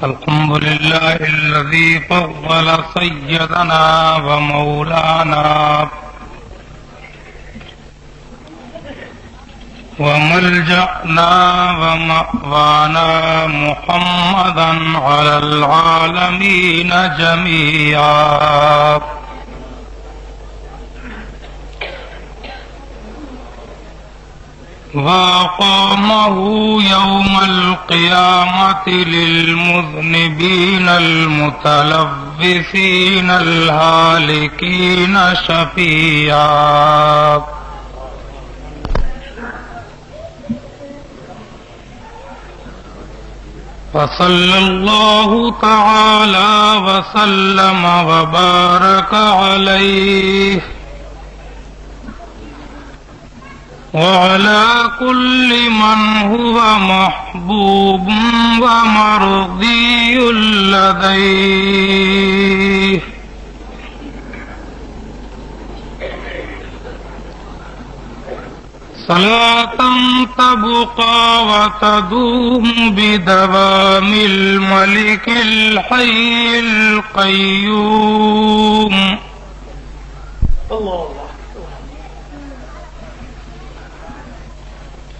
الحمد لله الذي فضل سيدنا ومولانا وملجأنا ومأوانا محمدا على العالمين جميعا وأقامه يوم القيامة للمذنبين المتلبسين الهالكين شفيعا وصلى الله تعالى وسلم وبارك عليه وعلى كل من هو محبوب ومرضي لديه صلاة تبقى وتدوم بدوام الملك الحي القيوم الله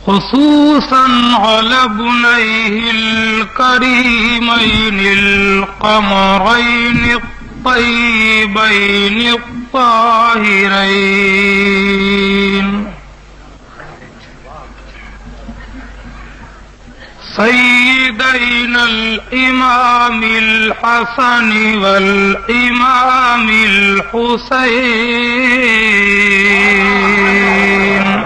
خصوصا على ابنيه الكريمين القمرين الطيبين الطاهرين سيدنا الإمام الحسن والإمام الحسين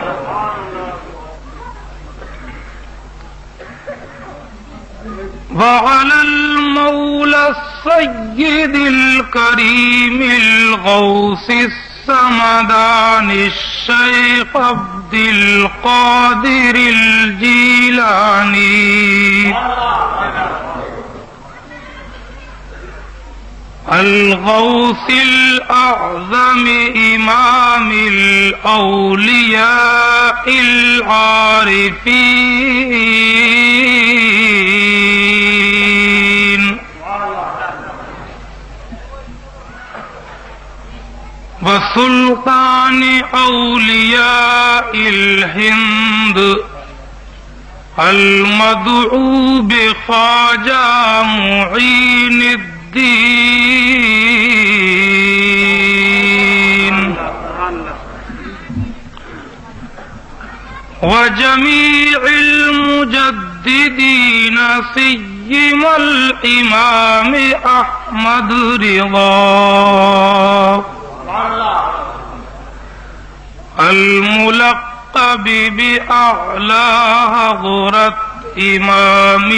وعلى المولى السيد الكريم الغوث السمدان الشيخ عبد القادر الجيلاني الغوث الأعظم إمام الأولياء العارفين وسلطان أولياء الهند المدعو بخواجة معين الدين وجميع المجددين سيما الإمام أحمد رضا الملقب بأعلى هضرة إمام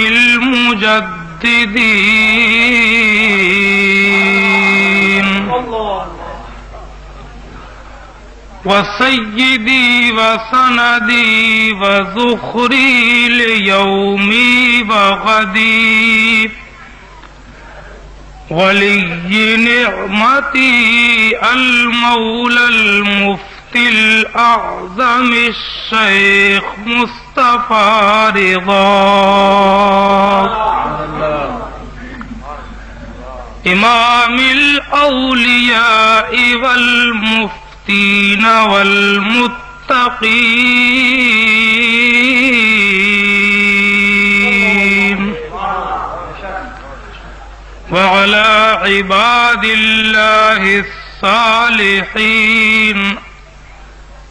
المجددين وسيدي وسندي وذخري ليومي وغدي ولي نعمتي المولى المفتي الأعظم الشيخ مصطفى رضا إمام الأولياء والمفتين والمتقين وعلى عباد الله الصالحين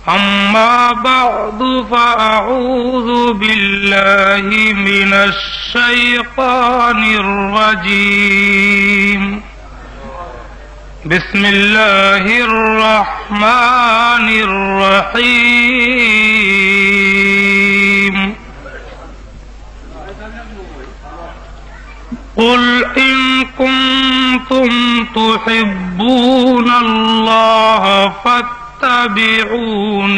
أما بعد فأعوذ بالله من الشيطان الرجيم بسم الله الرحمن الرحيم قل إن كنتم تحبون الله فاتبعوني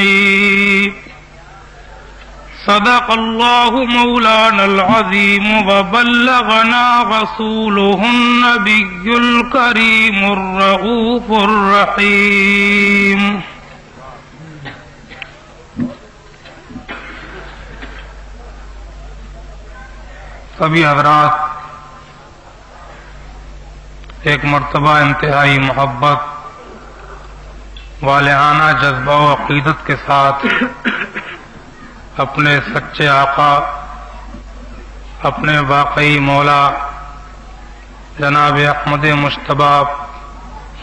صدق الله مولانا العظيم وبلغنا رسوله النبي الكريم الرؤوف الرحيم سبھی حضرات ایک مرتبہ انتہائی محبت والہانہ جذبہ و عقیدت کے ساتھ اپنے سچے آقا، اپنے واقعی مولا جناب احمد مجتبی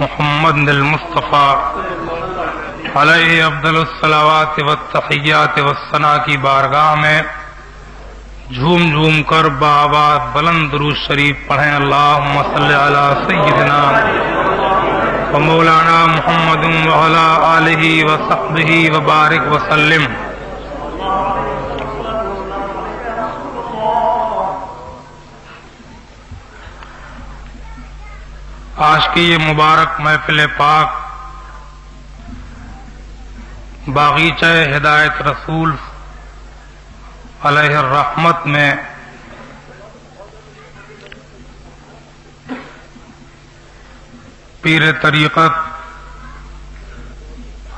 محمد المصطفیٰ علیہ افضل الصلوات والتحیات والثناء کی بارگاہ میں جھوم جھوم کر بآواز بلند درود شریف پڑھیں۔ اللہم صلی علی سیدنا و مولانا محمد وعلی آلہ وصحبہ وبارک وسلم۔ آج کی یہ مبارک محفل پاک باغیچہ ہدایت رسول علیہ الرحمت میں پیر طریقت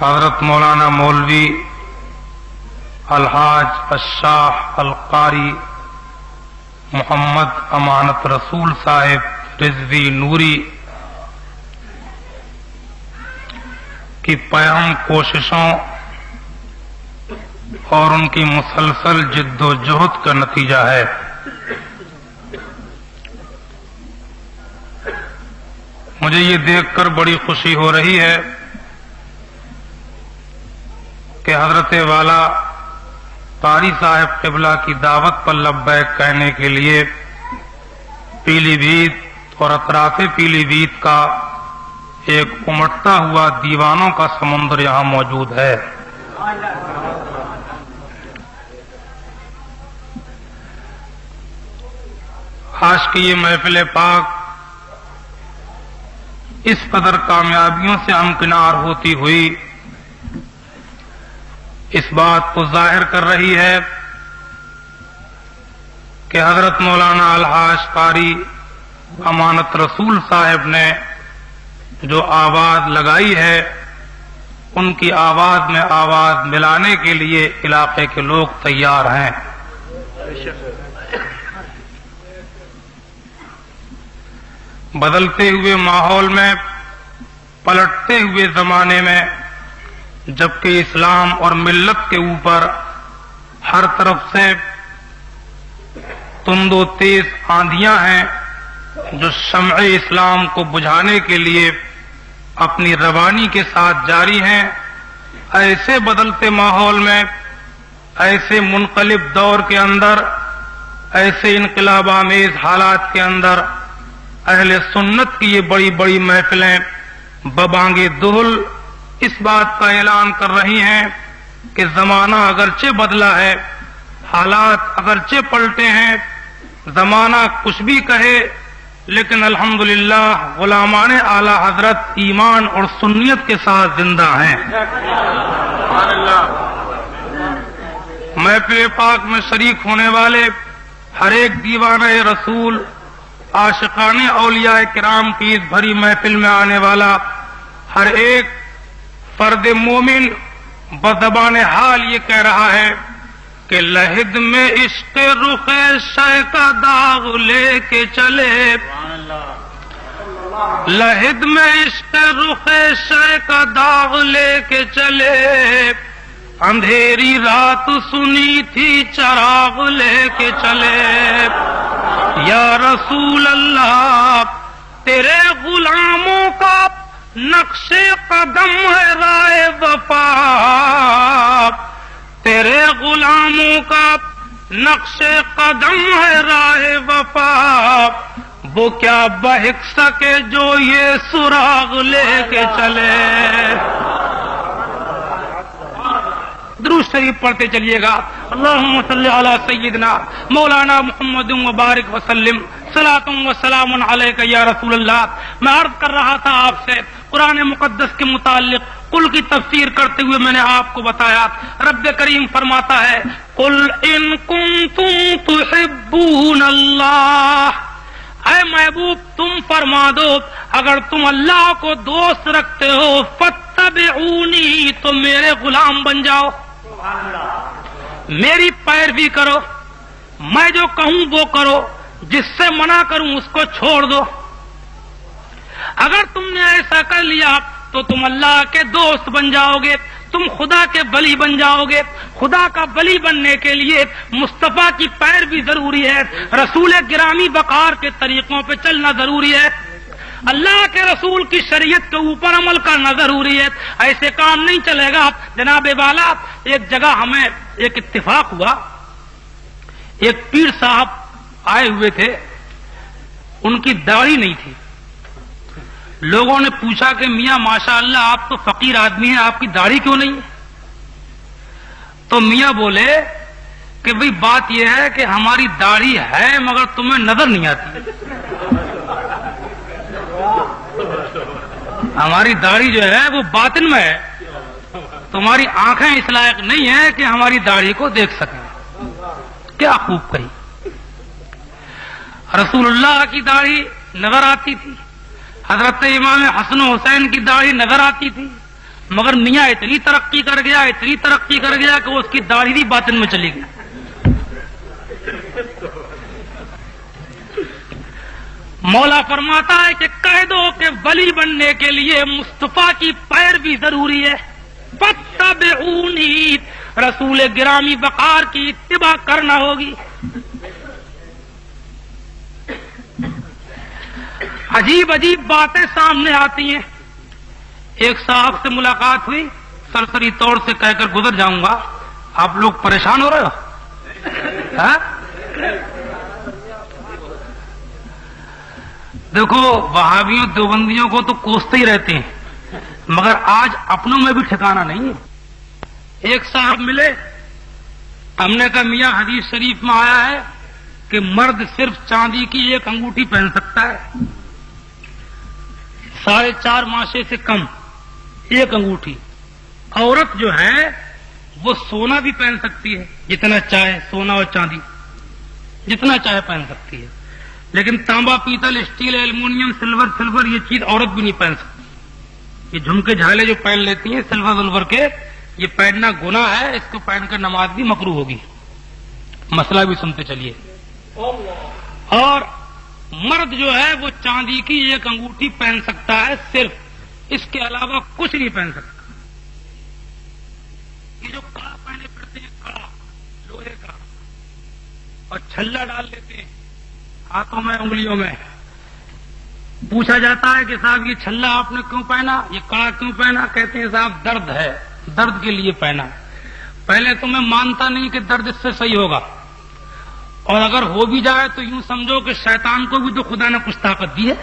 حضرت مولانا مولوی الحاج الشاہ القاری محمد امانت رسول صاحب رضوی نوری کی پیام کوششوں اور ان کی مسلسل جد و جہد کا نتیجہ ہے۔ مجھے یہ دیکھ کر بڑی خوشی ہو رہی ہے کہ حضرت والا قاری صاحب قبلہ کی دعوت پر لبیک کہنے کے لیے پیلی بھیت اور اطراف پیلی بھیت کا ایک امٹتا ہوا دیوانوں کا سمندر یہاں موجود ہے۔ آج کی یہ محفل پاک اس قدر کامیابیوں سے ہمکنار ہوتی ہوئی اس بات کو ظاہر کر رہی ہے کہ حضرت مولانا الحاج قاری امانت رسول صاحب نے جو آواز لگائی ہے ان کی آواز میں آواز ملانے کے لیے علاقے کے لوگ تیار ہیں۔ بدلتے ہوئے ماحول میں، پلٹتے ہوئے زمانے میں، جبکہ اسلام اور ملت کے اوپر ہر طرف سے تند و تیز آندھیاں ہیں جو شمع اسلام کو بجھانے کے لیے اپنی روانی کے ساتھ جاری ہیں، ایسے بدلتے ماحول میں، ایسے منقلب دور کے اندر، ایسے انقلاب آمیز حالات کے اندر اہل سنت کی یہ بڑی بڑی محفلیں ببانگ دہل اس بات کا اعلان کر رہی ہیں کہ زمانہ اگرچہ بدلا ہے، حالات اگرچہ پلٹے ہیں، زمانہ کچھ بھی کہے، لیکن الحمدللہ غلامان اعلی حضرت ایمان اور سنیت کے ساتھ زندہ ہیں۔ محفل پاک میں شریک ہونے والے ہر ایک دیوانہ رسول، عاشقان اولیاء کرام کی اس بھری محفل میں آنے والا ہر ایک فرد مومن بزبان حال یہ کہہ رہا ہے کہ لحد میں عشق رخ شہ کا داغ لے کے چلے، لحد میں عشق رخ شہ کا داغ لے کے چلے، اندھیری رات سنی تھی چراغ لے کے چلے، یا رسول اللہ تیرے غلاموں کا نقش قدم ہے راہ وفا، تیرے غلاموں کا نقش قدم ہے راہ وفا، وہ کیا بہک سکے جو یہ سراغ لے کے چلے۔ درود شریف پڑھتے چلیے گا۔ اللہم صلی علی سیدنا مولانا محمد وبارک وسلم، صلاۃ و سلام علیک یا رسول اللہ۔ میں عرض کر رہا تھا آپ سے قرآن مقدس کے متعلق قل کی تفسیر کرتے ہوئے میں نے آپ کو بتایا، رب کریم فرماتا ہے قل ان کنتم تحبون اللہ، اے محبوب تم فرما دو اگر تم اللہ کو دوست رکھتے ہو فاتبعونی تو میرے غلام بن جاؤ، میری پیروی کرو، میں جو کہوں وہ کرو، جس سے منع کروں اس کو چھوڑ دو۔ اگر تم نے ایسا کر لیا تو تم اللہ کے دوست بن جاؤ گے، تم خدا کے ولی بن جاؤ گے۔ خدا کا ولی بننے کے لیے مصطفیٰ کی پیروی ضروری ہے، رسول گرامی وقار کے طریقوں پہ چلنا ضروری ہے، اللہ کے رسول کی شریعت کے اوپر عمل کرنا ضروری ہے۔ ایسے کام نہیں چلے گا۔ جناب والا، ایک جگہ ہمیں ایک اتفاق ہوا، ایک پیر صاحب آئے ہوئے تھے، ان کی داڑھی نہیں تھی۔ لوگوں نے پوچھا کہ میاں ماشاء اللہ آپ تو فقیر آدمی ہیں، آپ کی داڑھی کیوں نہیں ہے؟ تو میاں بولے کہ بھئی بات یہ ہے کہ ہماری داڑھی ہے مگر تمہیں نظر نہیں آتی، ہماری داڑھی جو ہے وہ باطن میں ہے، تمہاری آنکھیں اس لائق نہیں ہیں کہ ہماری داڑھی کو دیکھ سکیں۔ کیا خوب کہی۔ رسول اللہ کی داڑھی نظر آتی تھی، حضرت امام حسن و حسین کی داڑھی نظر آتی تھی، مگر میاں اتنی ترقی کر گیا کہ اس کی داڑھی بھی باطن میں چلی گئی۔ مولا فرماتا ہے کہ کہہ دو کہ ولی بننے کے لیے مصطفیٰ کی پیروی ضروری ہے، فاتبعونی، رسول گرامی وقار کی اتباع کرنا ہوگی۔ عجیب عجیب باتیں سامنے آتی ہیں۔ ایک صاحب سے ملاقات ہوئی، سرسری طور سے کہہ کر گزر جاؤں گا، آپ لوگ پریشان ہو رہے ہو؟ ہاں؟ دیکھو وہابیوں دیوبندیوں کو تو کوستے ہی رہتے ہیں، مگر آج اپنوں میں بھی ٹھکانہ نہیں ہے۔ ایک صاحب ملے، ہم نے کہا میاں حدیث شریف میں آیا ہے کہ مرد صرف چاندی کی ایک انگوٹھی پہن سکتا ہے، 4.5 ماشے سے کم ایک انگوٹھی۔ عورت جو ہے وہ سونا بھی پہن سکتی ہے، جتنا چاہے، سونا اور چاندی جتنا چاہے پہن سکتی ہے، لیکن تانبا، پیتل، اسٹیل، ایلومینیم، سلور یہ چیز عورت بھی نہیں پہن سکتی۔ یہ جھمکے جھالے جو پہن لیتی ہیں سلور کے، یہ پہننا گناہ ہے، اس کو پہن کر نماز بھی مکروہ ہوگی۔ مسئلہ بھی سنتے چلیے۔ اور مرد جو ہے وہ چاندی کی ایک انگوٹھی پہن سکتا ہے صرف، اس کے علاوہ کچھ نہیں پہن سکتا۔ یہ جو کڑا پہنے پھرتے ہیں، کڑا لوہے کا، اور چھلا ڈال لیتے ہیں ہاتھوں میں، انگلیوں میں، پوچھا جاتا ہے کہ صاحب یہ چھلا آپ نے کیوں پہنا، یہ کڑا کیوں پہنا؟ کہتے ہیں صاحب درد ہے، درد کے لیے پہنا۔ پہلے تو میں مانتا نہیں کہ درد اس سے صحیح ہوگا، اور اگر ہو بھی جائے تو یوں سمجھو کہ شیطان کو بھی تو خدا نے کچھ طاقت دی ہے،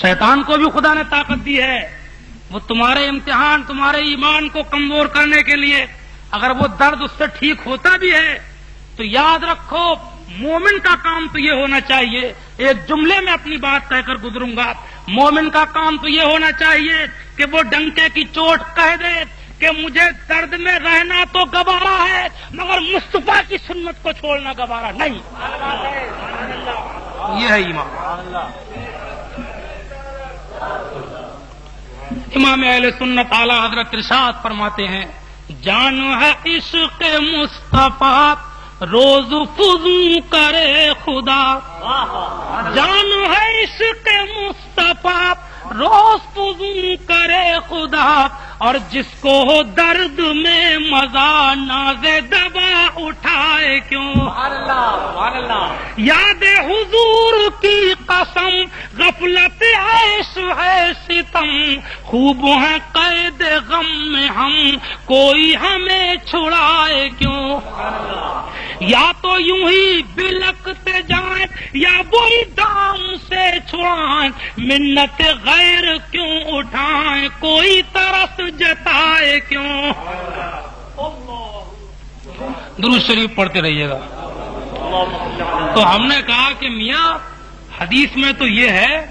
شیطان کو بھی خدا نے طاقت دی ہے، وہ تمہارے امتحان، تمہارے ایمان کو کمزور کرنے کے لیے۔ اگر وہ درد اس سے ٹھیک ہوتا بھی ہے تو یاد رکھو مومن کا کام تو یہ ہونا چاہیے، ایک جملے میں اپنی بات کہہ کر گزروں گا، مومن کا کام تو یہ ہونا چاہیے کہ وہ ڈنکے کی چوٹ کہہ دے کہ مجھے درد میں رہنا تو گوارا ہے مگر مصطفیٰ کی سنت کو چھوڑنا گوارا نہیں۔ یہ ہے ایمان۔ امام اہل سنت اعلی حضرت ارشاد فرماتے ہیں، جانو ہے عشق مصطفیٰ روز فضو کرے خدا، جانو ہے عشق مصطفیٰ روز فضو کرے خدا، اور جس کو ہو درد میں مزہ ناز دوا اٹھائے کیوں۔ یاد حضور کی قسم غفلت عیش ہے ستم، خوب ہے قید غم میں ہم کوئی ہمیں چھڑائے کیوں۔ یا تو یوں ہی بلکتے جائیں یا وہی دام سے چھڑائیں، منت غیر کیوں اٹھائیں کوئی ترس جتائے کیوں۔ درود شریف پڑھتے رہیے گا۔ تو ہم نے کہا کہ میاں حدیث میں تو یہ ہے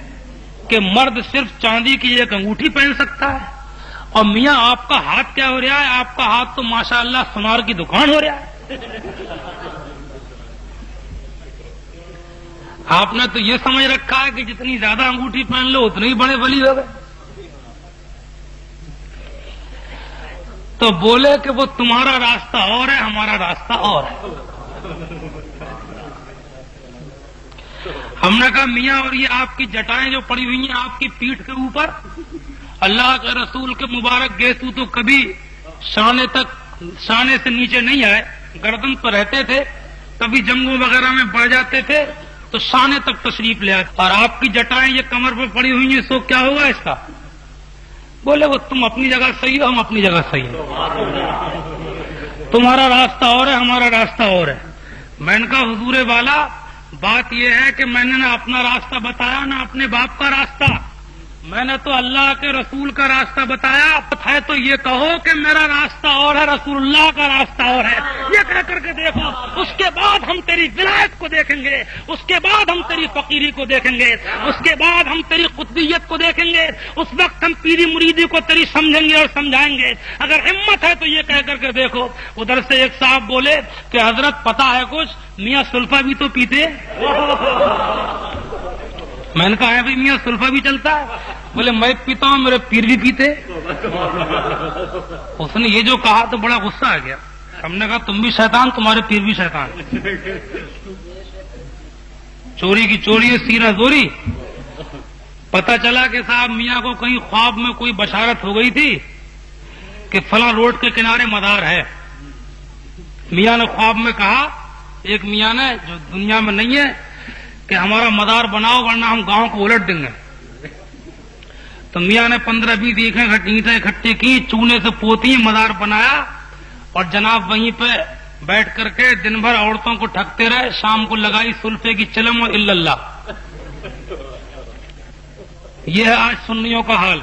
کہ مرد صرف چاندی کی ایک انگوٹھی پہن سکتا ہے، اور میاں آپ کا ہاتھ کیا ہو رہا ہے؟ آپ کا ہاتھ تو ماشاءاللہ سونار کی دکان ہو رہا ہے۔ آپ نے تو یہ سمجھ رکھا ہے کہ جتنی زیادہ انگوٹھی پہن لو اتنے ہی بڑے ولی ہو گئے۔ تو بولے کہ وہ تمہارا راستہ اور ہے، ہمارا راستہ اور ہے۔ ہم نے کہا میاں اور یہ آپ کی جٹائیں جو پڑی ہوئی ہیں آپ کی پیٹھ کے اوپر، اللہ کے رسول کے مبارک گیسو تو کبھی شانے سے نیچے نہیں آئے، گردن پر رہتے تھے، کبھی جنگوں وغیرہ میں بڑھ جاتے تھے تو شانے تک تشریف لے آتے، اور آپ کی جٹائیں یہ کمر پہ پڑی ہوئی ہیں، سو کیا ہوگا اس کا؟ بولے وہ تم اپنی جگہ صحیح ہو، ہم اپنی جگہ صحیح ہیں، تمہارا راستہ اور ہے، ہمارا راستہ اور ہے۔ میں نے کہا حضور والا بات یہ ہے کہ میں نے نہ اپنا راستہ بتایا نہ اپنے باپ کا راستہ، میں نے تو اللہ کے رسول کا راستہ بتایا ہے، تو یہ کہو کہ میرا راستہ اور ہے، رسول اللہ کا راستہ اور ہے، یہ کہہ کر کے دیکھو، اس کے بعد ہم تیری ولایت کو دیکھیں گے، اس کے بعد ہم تیری فقیری کو دیکھیں گے، اس کے بعد ہم تیری قطبیت کو دیکھیں گے، اس وقت ہم پیری مریدی کو تیری سمجھیں گے اور سمجھائیں گے، اگر ہمت ہے تو یہ کہہ کر کے دیکھو۔ ادھر سے ایک صاحب بولے کہ حضرت پتہ ہے کچھ، میاں سلفا بھی تو پیتے۔ میں نے کہا ہے بھائی میاں سلفا بھی چلتا ہے؟ بولے میں پیتا ہوں، میرے پیر بھی پیتے۔ اس نے یہ جو کہا تو بڑا غصہ آ گیا، ہم نے کہا تم بھی شیطان، تمہارے پیر بھی شیطان، چوری کی چوری ہے، سیرہ زوری۔ پتہ چلا کہ صاحب میاں کو کہیں خواب میں کوئی بشارت ہو گئی تھی کہ فلاں روڈ کے کنارے مزار ہے۔ میاں نے خواب میں کہا، ایک میاں نے جو دنیا میں نہیں ہے، کہ ہمارا مزار بناؤ ورنہ ہم گاؤں کو الٹ دیں گے۔ تو میاں نے 15-20 اینٹیں اکٹھی کی، چونے سے پوتی مزار بنایا، اور جناب وہیں پہ بیٹھ کر کے دن بھر عورتوں کو ٹھگتے رہے، شام کو لگائی سلفے کی چلم اور الا اللہ۔ یہ ہے آج سنیوں کا حال۔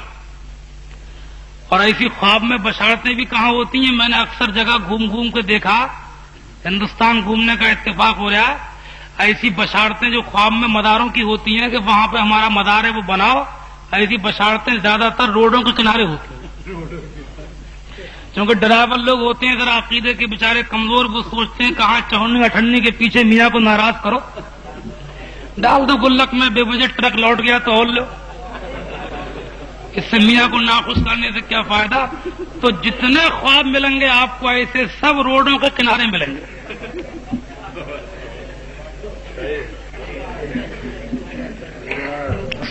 اور ایسی خواب میں بشارتیں بھی کہاں ہوتی ہیں؟ میں نے اکثر جگہ گھوم گھوم کے دیکھا، ہندوستان گھومنے کا اتفاق ہو رہا ہے، ایسی بشارتیں جو خواب میں مزاروں کی ہوتی ہیں کہ وہاں پہ ہمارا مزار ہے وہ بناؤ، ایسی بشارتیں زیادہ تر روڈوں کے کنارے ہوتی ہیں، کیونکہ ڈرائیور لوگ ہوتے ہیں ذرا عقیدے کے بیچارے کمزور، وہ سوچتے ہیں کہاں چڑھنے اٹھنے کے پیچھے میاں کو ناراض کرو، ڈال دو گلک میں، بے وجہ ٹرک لوٹ گیا تو اور لو، اس سے میاں کو ناخوش کرنے سے کیا فائدہ؟ تو جتنے خواب ملیں گے آپ کو ایسے سب روڈوں کے کنارے ملیں گے۔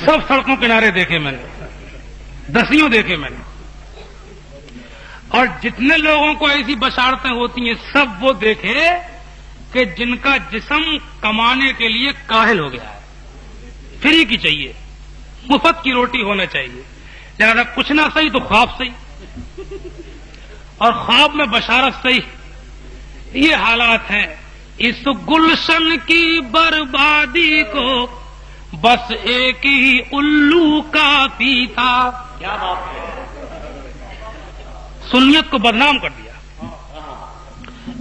سب سڑکوں کنارے دیکھے میں نے، دسیوں دیکھے میں نے، اور جتنے لوگوں کو ایسی بشارتیں ہوتی ہیں سب وہ دیکھے کہ جن کا جسم کمانے کے لیے کاہل ہو گیا ہے، فری کی چاہیے، مفت کی روٹی ہونا چاہیے، لہذا کچھ نہ صحیح تو خواب صحیح، اور خواب میں بشارت صحیح۔ یہ حالات ہیں۔ اس گلشن کی بربادی کو بس ایک ہی الو کافی تھا۔ کیا بات ہے، سنیت کو بدنام کر دیا۔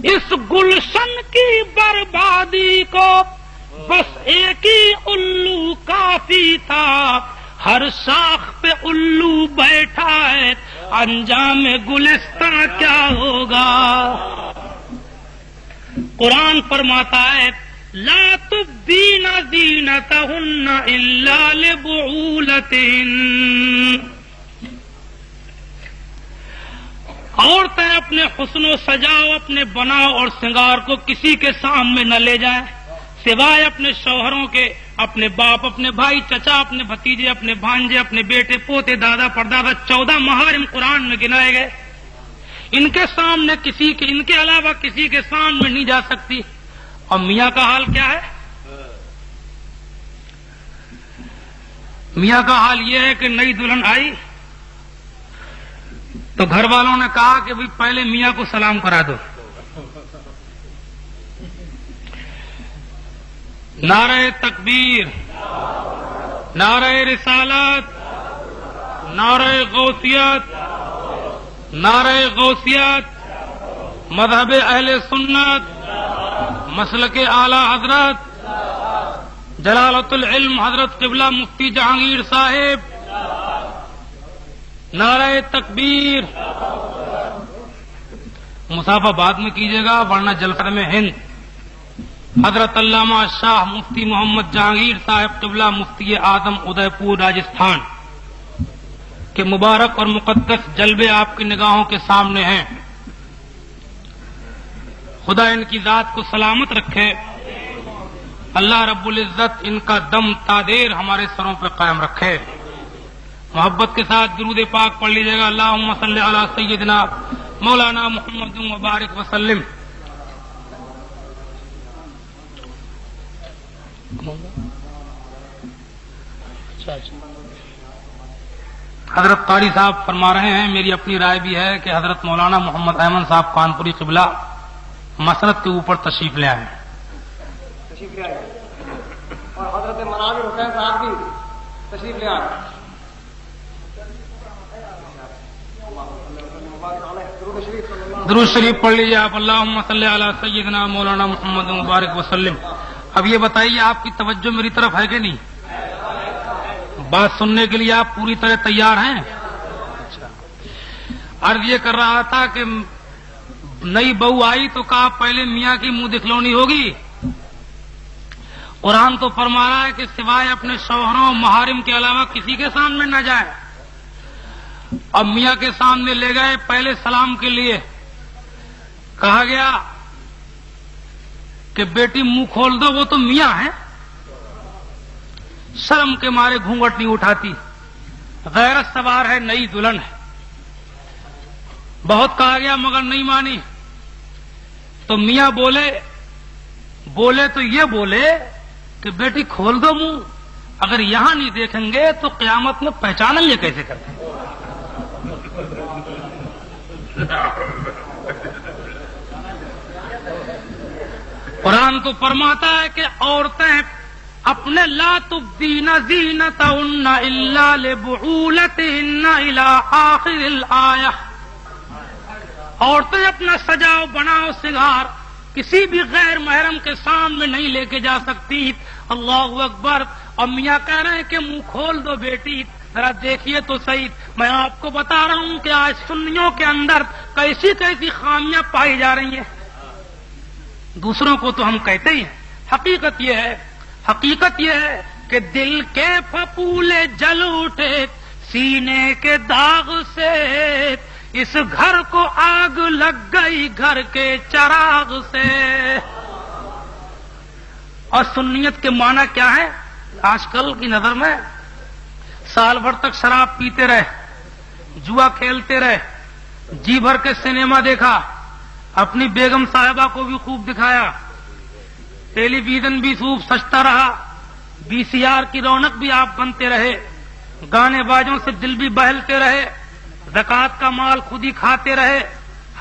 اس گلشن کی بربادی کو بس ایک ہی الو کافی تھا، ہر شاخ پہ الو بیٹھا ہے، انجام گلستان کیا ہوگا۔ قرآن فرماتا ہے لا تبدین زینتہن الا لبعولتہن، عورتیں اپنے حسن و سجاؤ، اپنے بناؤ اور سنگار کو کسی کے سامنے نہ لے جائیں سوائے اپنے شوہروں کے، اپنے باپ، اپنے بھائی، چچا، اپنے بھتیجے، اپنے بھانجے، اپنے بیٹے، پوتے، دادا، پردادا، 14 محارم قرآن میں گنائے گئے۔ ان کے سامنے ان کے علاوہ کسی کے سامنے نہیں جا سکتی۔ اور میاں کا حال کیا ہے؟ میاں کا حال یہ ہے کہ نئی دلہن آئی تو گھر والوں نے کہا کہ بھئی پہلے میاں کو سلام کرا دو۔ نعرہ تکبیر، نعرہ رسالت، نعرہ غوثیت، نعرہ غوثیت، مذہب اہل سنت، مسلک اعلی حضرت جلالت العلم حضرت قبلہ مفتی جہانگیر صاحب، نعرہ تکبیر۔ مسافہ بعد میں کیجیے گا ورنہ جلسہ میں ہند حضرت علامہ شاہ مفتی محمد جہانگیر صاحب قبلہ مفتی اعظم ادے پور راجستھان کے مبارک اور مقدس جلوے آپ کی نگاہوں کے سامنے ہیں۔ خدا ان کی ذات کو سلامت رکھے اللہ رب العزت ان کا دم تادیر ہمارے سروں پہ قائم رکھے. محبت کے ساتھ درود پاک پڑھ لیجیے گا. اللہم صلی علی سیدنا مولانا محمد مبارک وسلم. حضرت قاری صاحب فرما رہے ہیں میری اپنی رائے بھی ہے کہ حضرت مولانا محمد احمد صاحب کانپوری قبلہ مسرت کے اوپر تشریف لے آئے. اور حضرت مناظر حسین صاحب بھی تشریف لے آئے. درود شریف پڑھ لیجیے آپ. اللہم صلی علی سیدنا مولانا محمد مبارک وسلم. اب یہ بتائیے آپ کی توجہ میری طرف ہے کہ نہیں؟ بات سننے کے لیے آپ پوری طرح تیار ہیں؟ اچھا. عرض یہ کر رہا تھا کہ نئی بہو آئی تو کہا پہلے میاں کی منہ دکھلونی ہوگی. قرآن تو فرما رہا ہے کہ سوائے اپنے شوہروں محارم کے علاوہ کسی کے سامنے نہ جائے. اب میاں کے سامنے لے گئے پہلے سلام کے لیے. کہا گیا کہ بیٹی منہ کھول دو، وہ تو میاں ہے. شرم کے مارے گھونگھٹ نہیں اٹھاتی. غیرت سوار ہے، نئی دلہن ہے. بہت کہا گیا مگر نہیں مانی. تو میاں بولے تو یہ بولے کہ بیٹی کھول دو منہ. اگر یہاں نہیں دیکھیں گے تو قیامت میں پہچانیں گے کیسے کرتے ہیں. قرآن تو فرماتا ہے کہ عورتیں اپنے لا تبدین زینتہن الا لبعولتہن الی آخر الآیہ. عورتیں اپنا سجاؤ بناؤ سنگار کسی بھی غیر محرم کے سامنے نہیں لے کے جا سکتی. اللہ اکبر. اور میاں کہہ رہے ہیں کہ منہ کھول دو بیٹی. ذرا دیکھیے تو صحیح. میں آپ کو بتا رہا ہوں کہ آج سنیوں کے اندر کیسی کیسی خامیاں پائی جا رہی ہیں. دوسروں کو تو ہم کہتے ہی ہیں. حقیقت یہ ہے کہ دل کے پھپھولے جل اٹھے سینے کے داغ سے. اس گھر کو آگ لگ گئی گھر کے چراغ سے. اور سنیت کے معنی کیا ہے؟ آج کل کی نظر میں سال بھر تک شراب پیتے رہے، جوا کھیلتے رہے، جی بھر کے سنیما دیکھا، اپنی بیگم صاحبہ کو بھی خوب دکھایا، ٹیلی ویژن بھی خوب سجتا رہا، وی سی آر کی رونق بھی آپ بنتے رہے، گانے بازوں سے دل بھی بہلتے رہے، زکوٰۃ کا مال خود ہی کھاتے رہے،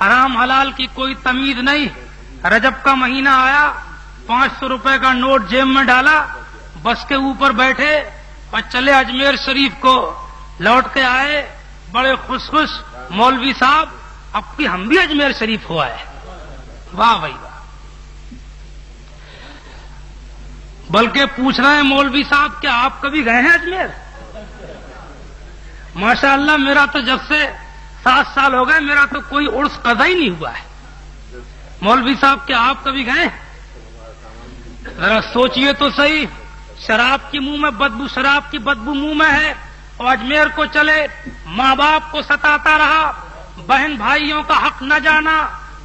حرام حلال کی کوئی تمیز نہیں. رجب کا مہینہ آیا، 500 روپے کا نوٹ جیب میں ڈالا، بس کے اوپر بیٹھے اور چلے اجمیر شریف کو. لوٹ کے آئے بڑے خوش مولوی صاحب اب کی ہم بھی اجمیر شریف ہوا ہے. واہ بھائی واہ. بلکہ پوچھ رہے ہیں مولوی صاحب کیا آپ کبھی گئے ہیں اجمیر؟ ماشاء اللہ میرا تو جب سے 7 سال ہو گئے میرا تو کوئی عرس قضا ہی نہیں ہوا ہے. مولوی صاحب کیا آپ کبھی گئے؟ ذرا سوچئے تو صحیح. شراب کی منہ میں بدبو، شراب کی بدبو منہ میں ہے اور اجمیر کو چلے. ماں باپ کو ستاتا رہا، بہن بھائیوں کا حق نہ جانا،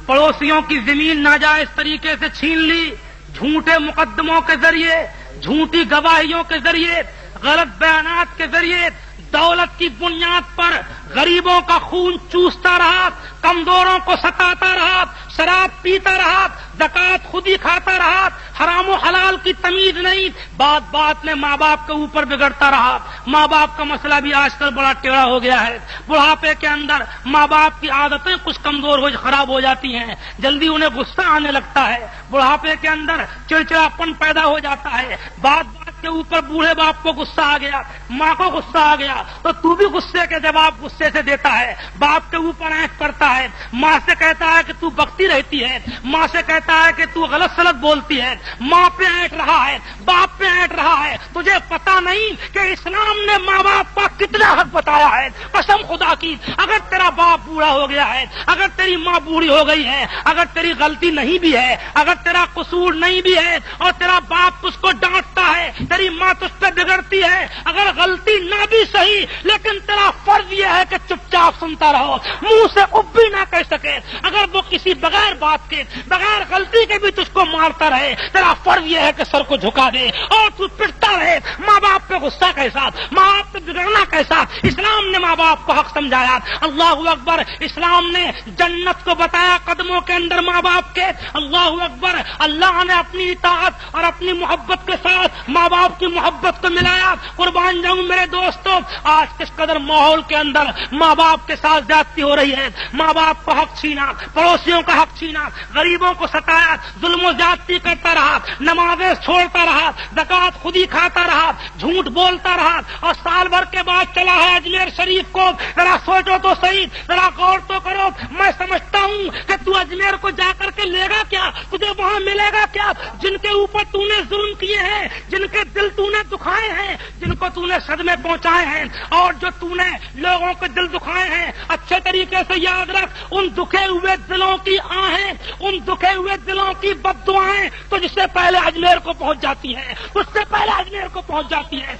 پڑوسیوں کی زمین ناجائز طریقے سے چھین لی، جھوٹے مقدموں کے ذریعے، جھوٹی گواہیوں کے ذریعے، غلط بیانات کے ذریعے دولت کی بنیاد پر غریبوں کا خون چوستا رہا، کمزوروں کو ستاتا رہا، شراب پیتا رہا، زکوٰۃ خود ہی کھاتا رہا، حرام و حلال کی تمیز نہیں، بات بات میں ماں باپ کے اوپر بگڑتا رہا. ماں باپ کا مسئلہ بھی آج کل بڑا ٹیڑھا ہو گیا ہے. بڑھاپے کے اندر ماں باپ کی عادتیں کچھ کمزور ہو خراب ہو جاتی ہیں، جلدی انہیں غصہ آنے لگتا ہے. بڑھاپے کے اندر چڑچڑاپن پیدا ہو جاتا ہے. بات کے اوپر بوڑھے باپ کو غصہ آ گیا، ماں کو غصہ آ گیا تو بھی غصے کے جواب غصے سے دیتا ہے. باپ کے اوپر اینٹ کرتا ہے، ماں سے کہتا ہے کہ تو بکتی رہتی ہے، ماں سے کہتا ہے کہ تو غلط سلط بولتی ہے. ماں پہ اینٹ رہا ہے، باپ پہ اینٹ رہا ہے. تجھے پتا نہیں کہ اسلام نے ماں باپ کا کتنا حق بتایا ہے. قسم خدا کی اگر تیرا باپ بوڑھا ہو گیا ہے، اگر تیری ماں بوڑھی ہو گئی ہے، اگر تیری غلطی نہیں بھی ہے، اگر تیرا قصور نہیں بھی ہے اور تیرا باپ اس کو ڈانٹتا ہے، تیری ماں تجھ پہ بگڑتی ہے، اگر غلطی نہ بھی صحیح لیکن تیرا فرض یہ ہے کہ چپ چاپ سنتا رہو، منہ سے اب بھی نہ کہہ سکے. اگر وہ کسی بغیر بات کے بغیر غلطی کے بھی تجھ کو مارتا رہے، تیرا فرض یہ ہے کہ سر کو جھکا دے اور تو پٹتا رہے۔ ماں باپ پہ غصہ کیسا، ماں باپ پہ بگڑنا کیسا؟ اسلام نے ماں باپ کو حق سمجھایا۔ اللہ اکبر، اسلام نے جنت کو بتایا قدموں کے اندر ماں باپ کے۔ اللہ اکبر، اللہ نے اپنی اطاعت اور اپنی محبت کے ساتھ ماں باپ کی محبت کو ملایا۔ قربان جاؤں میرے دوستوں، آج کس قدر ماحول کے اندر ماں باپ کے ساتھ زیادتی ہو رہی ہے۔ ماں باپ کا حق چھینا، پڑوسیوں کا حق چھینا، غریبوں کو ستایا، ظلم و زیادتی کرتا رہا، نمازیں چھوڑتا رہا، زکات خود ہی کھاتا رہا، جھوٹ بولتا رہا، اور سال بھر کے بعد چلا ہے اجمیر شریف کو۔ ذرا سوچو تو صحیح، ذرا غور تو کرو۔ میں سمجھتا ہوں کہ تو اجمیر کو جا کر کے لے گا کیا؟ تجھے وہاں ملے گا کیا؟ جن کے اوپر تو نے ظلم کیے ہیں، جن کے دل تو نے دکھائے ہیں، جن کو تو نے صدمے پہنچائے ہیں، اور جو تو نے لوگوں کے دل دکھائے ہیں، اچھے طریقے سے یاد رکھ، ان دکھے ہوئے دلوں کی آہیں، ان دکھے ہوئے دلوں کی بد دعائیں تو جس سے پہلے اجمیر کو پہنچ جاتی ہیں، اس سے پہلے اجمیر کو پہنچ جاتی ہیں۔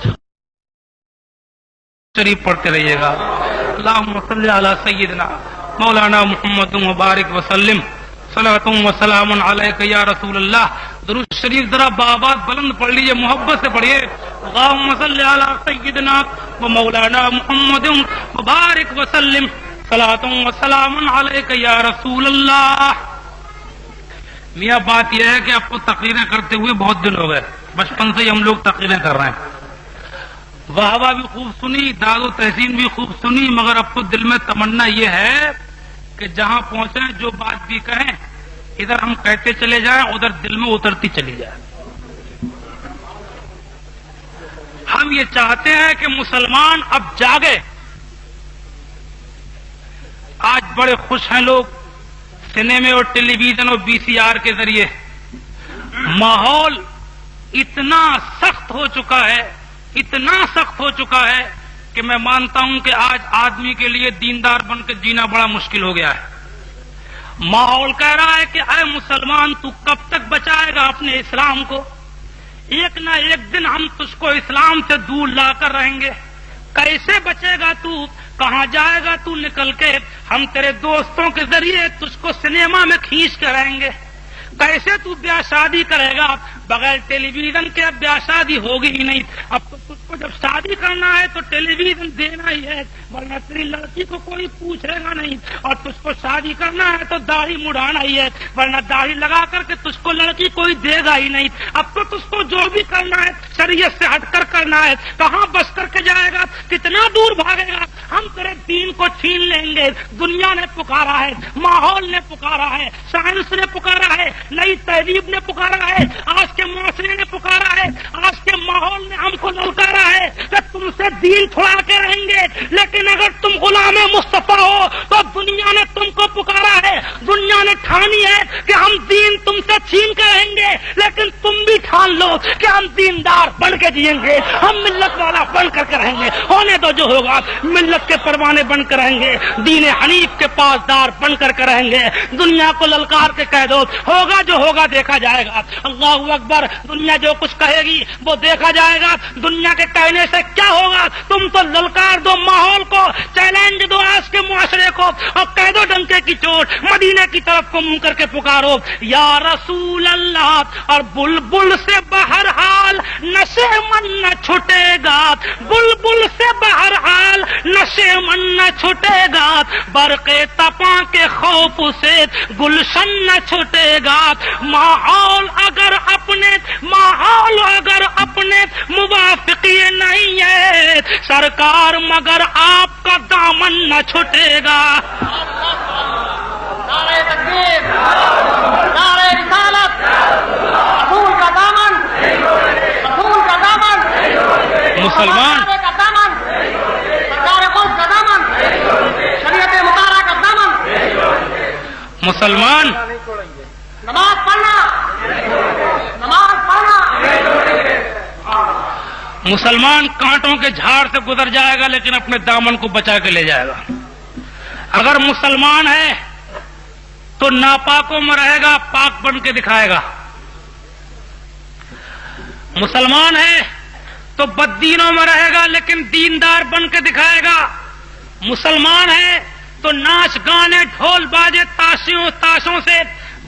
شریف پڑھتے رہیے گا۔ اللہم صلی علی سیدنا مولانا محمد مبارک وسلم، صلاۃ و سلام علیک یا رسول اللہ۔ درود شریف ذرا بآواز بلند پڑھ لیجیے، محبت سے پڑھیے۔ اللہم صلی علی سیدنا و مولانا محمد مبارک وسلم، صلاۃ و سلام علیک یا رسول اللہ۔ میاں بات یہ ہے کہ آپ کو تقریریں کرتے ہوئے بہت دن ہو گئے، بچپن سے ہی ہم لوگ تقریریں کر رہے ہیں، واہ واہ بھی خوب سنی، داد و تحسین بھی خوب سنی، مگر اب تو دل میں تمنا یہ ہے کہ جہاں پہنچے جو بات بھی کہیں ادھر ہم کہتے چلے جائیں، ادھر دل میں اترتی چلی جائے۔ ہم یہ چاہتے ہیں کہ مسلمان اب جاگے۔ آج بڑے خوش ہیں لوگ، سنیمے اور ٹیلی ویژن اور VCR کے ذریعے ماحول اتنا سخت ہو چکا ہے، اتنا سخت ہو چکا ہے کہ میں مانتا ہوں کہ آج آدمی کے لیے دیندار بن کے جینا بڑا مشکل ہو گیا ہے۔ ماحول کہہ رہا ہے کہ اے مسلمان، تو کب تک بچائے گا اپنے اسلام کو؟ ایک نہ ایک دن ہم تجھ کو اسلام سے دور لا کر رہیں گے۔ کیسے بچے گا تو؟ کہاں جائے گا تو نکل کے؟ ہم تیرے دوستوں کے ذریعے تجھ کو سنیما میں کھینچ کے رہیں گے۔ کیسے تو بیاہ شادی کرے گا؟ بغیر ٹیلی ویژن کے اب بیاہ شادی ہوگی ہی نہیں۔ اب تو تجھ کو جب شادی کرنا ہے تو ٹیلی ویژن دینا ہی ہے، ورنہ تیری لڑکی کو کوئی پوچھے گا نہیں۔ اور تجھ کو شادی کرنا ہے تو داڑھی مڑانا ہی ہے، ورنہ داڑھی لگا کر کے تجھ کو لڑکی کوئی دے گا ہی نہیں۔ اب تو تجھ کو جو بھی کرنا ہے شریعت سے ہٹ کر کرنا ہے۔ کہاں بس کر کے جائے گا؟ کتنا دور بھاگے گا؟ ہم تیرے دین کو چھین لیں گے۔ دنیا نے پکارا ہے، ماحول نے پکارا ہے، سائنس نے پکارا ہے، نئی تہذیب نے پکارا ہے، آج کے معاشرے نے پکارا ہے، آج کے ماحول نے ہم کو للکارا ہے کہ تم سے دین چھڑا کے رہیں گے، لیکن اگر تم غلام مصطفیٰ ہو تو دنیا نے تم کو پکارا ہے۔ دنیا نے ٹھانی ہے کہ ہم دین تم سے چھین کے رہیں گے، لیکن تم بھی ٹھان لو کہ ہم دیندار بن کے جئیں گے، ہم ملت والا بن کر کے رہیں گے۔ ہونے تو جو ہوگا، ملت کے پروانے بن کر رہیں گے، دین حنیف کے پاسدار بن کر کے رہیں گے۔ دنیا کو للکار کے کہہ دو، ہوگا جو ہوگا دیکھا جائے گا۔ اللہ اکبر، دنیا جو کچھ کہے گی وہ دیکھا جائے گا۔ دنیا کے کہنے سے کیا ہوگا؟ تم تو للکار دو ماحول کو، چیلنج دو آج کے معاشرے کو، اور کہہ دو ڈنکے کی چوٹ مدینے کی طرف کو منہ کر کے پکارو یا رسول اللہ، اور بلبل سے بہرحال نشے من نہ چھٹے گا، بلبل سے بہرحال نشے من نہ چھٹے گا، برق تپاں کے خوف سے گلشن نہ چھٹے گا۔ ماحول اگر اپنے موافق نہیں ہے سرکار، مگر آپ کا دامن نہ چھٹے گا۔ نعرہ تکبیر، نعرہ رسالت، رسول کا دامن، رسول کا دامن، مسلمان کا دامن، سرکار خود کا دامن، شریعت مطالعہ کا دامن۔ مسلمان نماز پڑھنا، نماز پڑھنا۔ مسلمان کانٹوں کے جھاڑ سے گزر جائے گا لیکن اپنے دامن کو بچا کے لے جائے گا۔ اگر مسلمان ہے تو ناپاکوں میں رہے گا، پاک بن کے دکھائے گا۔ مسلمان ہے تو بددینوں میں رہے گا لیکن دیندار بن کے دکھائے گا۔ مسلمان ہے تو ناچ گانے ڈھول باجے تاشوں سے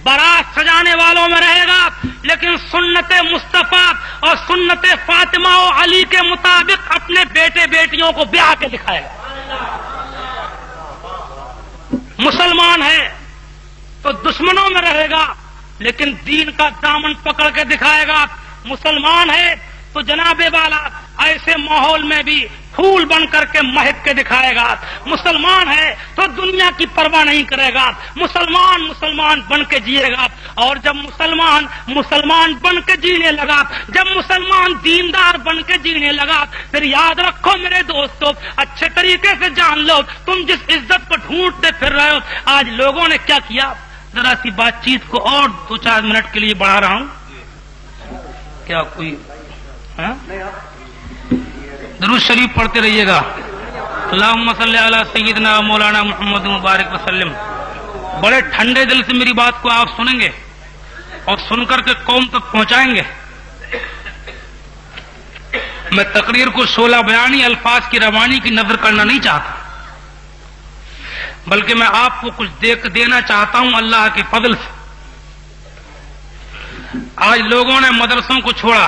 بارات سجانے والوں میں رہے گا، لیکن سنت مصطفیٰ اور سنت فاطمہ و علی کے مطابق اپنے بیٹے بیٹیوں کو بیاہ کے دکھائے گا۔ مسلمان ہے تو دشمنوں میں رہے گا لیکن دین کا دامن پکڑ کے دکھائے گا، مسلمان ہے تو جناب والا ایسے ماحول میں بھی پھول بن کر کے مہک کے دکھائے گا، مسلمان ہے تو دنیا کی پرواہ نہیں کرے گا، مسلمان بن کے جیے گا، اور جب مسلمان بن کے جینے لگا، جب مسلمان دیندار بن کے جینے لگا، پھر یاد رکھو میرے دوستو، اچھے طریقے سے جان لو، تم جس عزت کو ڈھونڈتے پھر رہے ہو، آج لوگوں نے کیا کیا؟ ذرا سی بات چیت کو اور 2-4 منٹ کے لیے بڑھا رہا ہوں، کیا کوئی درود شریف پڑھتے رہیے گا، اللہم صلی علی سیدنا مولانا محمد مبارک وسلم۔ بڑے ٹھنڈے دل سے میری بات کو آپ سنیں گے اور سن کر کے قوم تک پہنچائیں گے۔ میں تقریر کو شعلہ بیانی الفاظ کی روانی کی نظر کرنا نہیں چاہتا، بلکہ میں آپ کو کچھ دینا چاہتا ہوں اللہ کے فضل سے۔ آج لوگوں نے مدرسوں کو چھوڑا،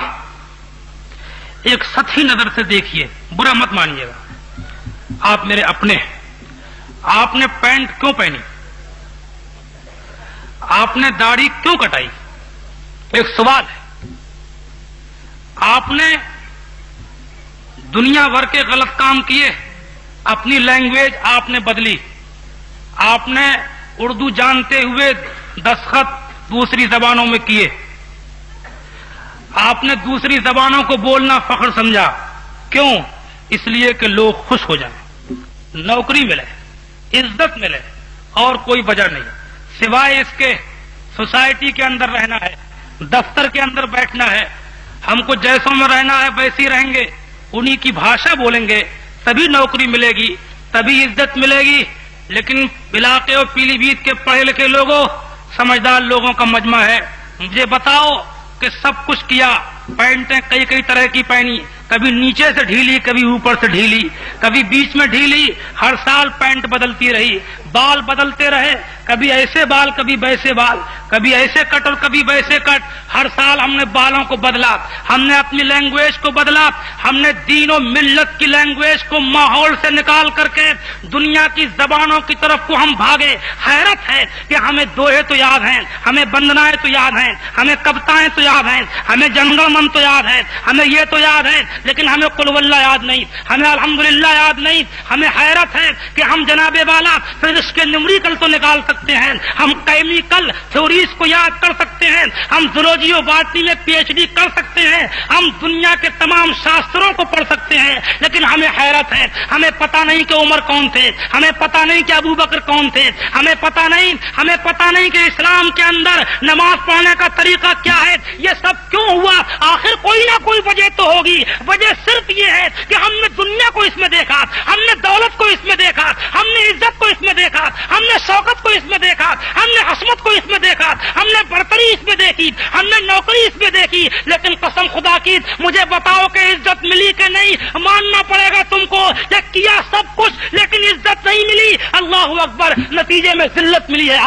ایک سطحی نظر سے دیکھیے، برا مت مانیے گا، آپ میرے اپنے ہیں۔ آپ نے پینٹ کیوں پہنی؟ آپ نے داڑھی کیوں کٹائی؟ ایک سوال ہے۔ آپ نے دنیا بھر کے غلط کام کیے، اپنی لینگویج آپ نے بدلی، آپ نے اردو جانتے ہوئے دستخط دوسری زبانوں میں کیے، آپ نے دوسری زبانوں کو بولنا فخر سمجھا، کیوں؟ اس لیے کہ لوگ خوش ہو جائیں، نوکری ملے، عزت ملے، اور کوئی وجہ نہیں سوائے اس کے سوسائٹی کے اندر رہنا ہے، دفتر کے اندر بیٹھنا ہے، ہم کو جیسوں میں رہنا ہے ویسے ہی رہیں گے، انہی کی بھاشا بولیں گے، تبھی نوکری ملے گی، تبھی عزت ملے گی۔ لیکن علاقے اور پیلی بھیت کے پڑھے لکھے لوگوں، سمجھدار لوگوں کا مجمع ہے، مجھے بتاؤ کہ سب کچھ کیا، پینٹیں کئی طرح کی پہنی، کبھی نیچے سے ڈھیلی، کبھی اوپر سے ڈھیلی، کبھی بیچ میں ڈھیلی، ہر سال پینٹ بدلتی رہی، بال بدلتے رہے، کبھی ایسے بال کبھی ویسے بال، کبھی ایسے کٹ اور کبھی ویسے کٹ، ہر سال ہم نے بالوں کو بدلا، ہم نے اپنی لینگویج کو بدلا، ہم نے دین و ملت کی لینگویج کو ماحول سے نکال کر کے دنیا کی زبانوں کی طرف کو ہم بھاگے۔ حیرت ہے کہ ہمیں دوہے تو یاد ہیں، ہمیں بندنائیں تو یاد ہیں، ہمیں کبتائیں تو یاد ہیں، ہمیں جنگل من تو یاد ہے، ہمیں یہ تو یاد ہے، لیکن ہمیں قل واللہ یاد نہیں، ہمیں الحمدللہ یاد نہیں۔ ہمیں حیرت ہے کہ ہم جناب والا فزکس کے نمریکل تو نکال سکتے ہیں، ہم کیمیکل تھیوریز کو یاد کر سکتے ہیں، ہم زولوجی و باٹنی میں PhD کر سکتے ہیں، ہم دنیا کے تمام شاستروں کو پڑھ سکتے ہیں، لیکن ہمیں حیرت ہے، ہمیں پتہ نہیں کہ عمر کون تھے، ہمیں پتہ نہیں کہ ابو بکر کون تھے، ہمیں پتہ نہیں کہ اسلام کے اندر نماز پڑھنے کا طریقہ کیا ہے۔ یہ سب کیوں ہوا؟ آخر کوئی نہ کوئی وجہ تو ہوگی۔ وجہ صرف یہ ہے کہ ہم نے دنیا کو اس میں دیکھا، ہم نے دولت کو اس میں دیکھا، ہم نے عزت کو اس میں دیکھا، ہم نے شوکت کو اس میں دیکھا، ہم نے عصمت کو اس میں دیکھا، ہم نے برتری اس میں دیکھی، ہم نے نوکری اس میں دیکھی، لیکن قسم خدا کی مجھے بتاؤ کہ عزت ملی کہ نہیں؟ ماننا پڑے گا تم کو کہ کیا سب کچھ لیکن عزت نہیں ملی۔ اللہ اکبر، نتیجے میں ذلت ملی ہے،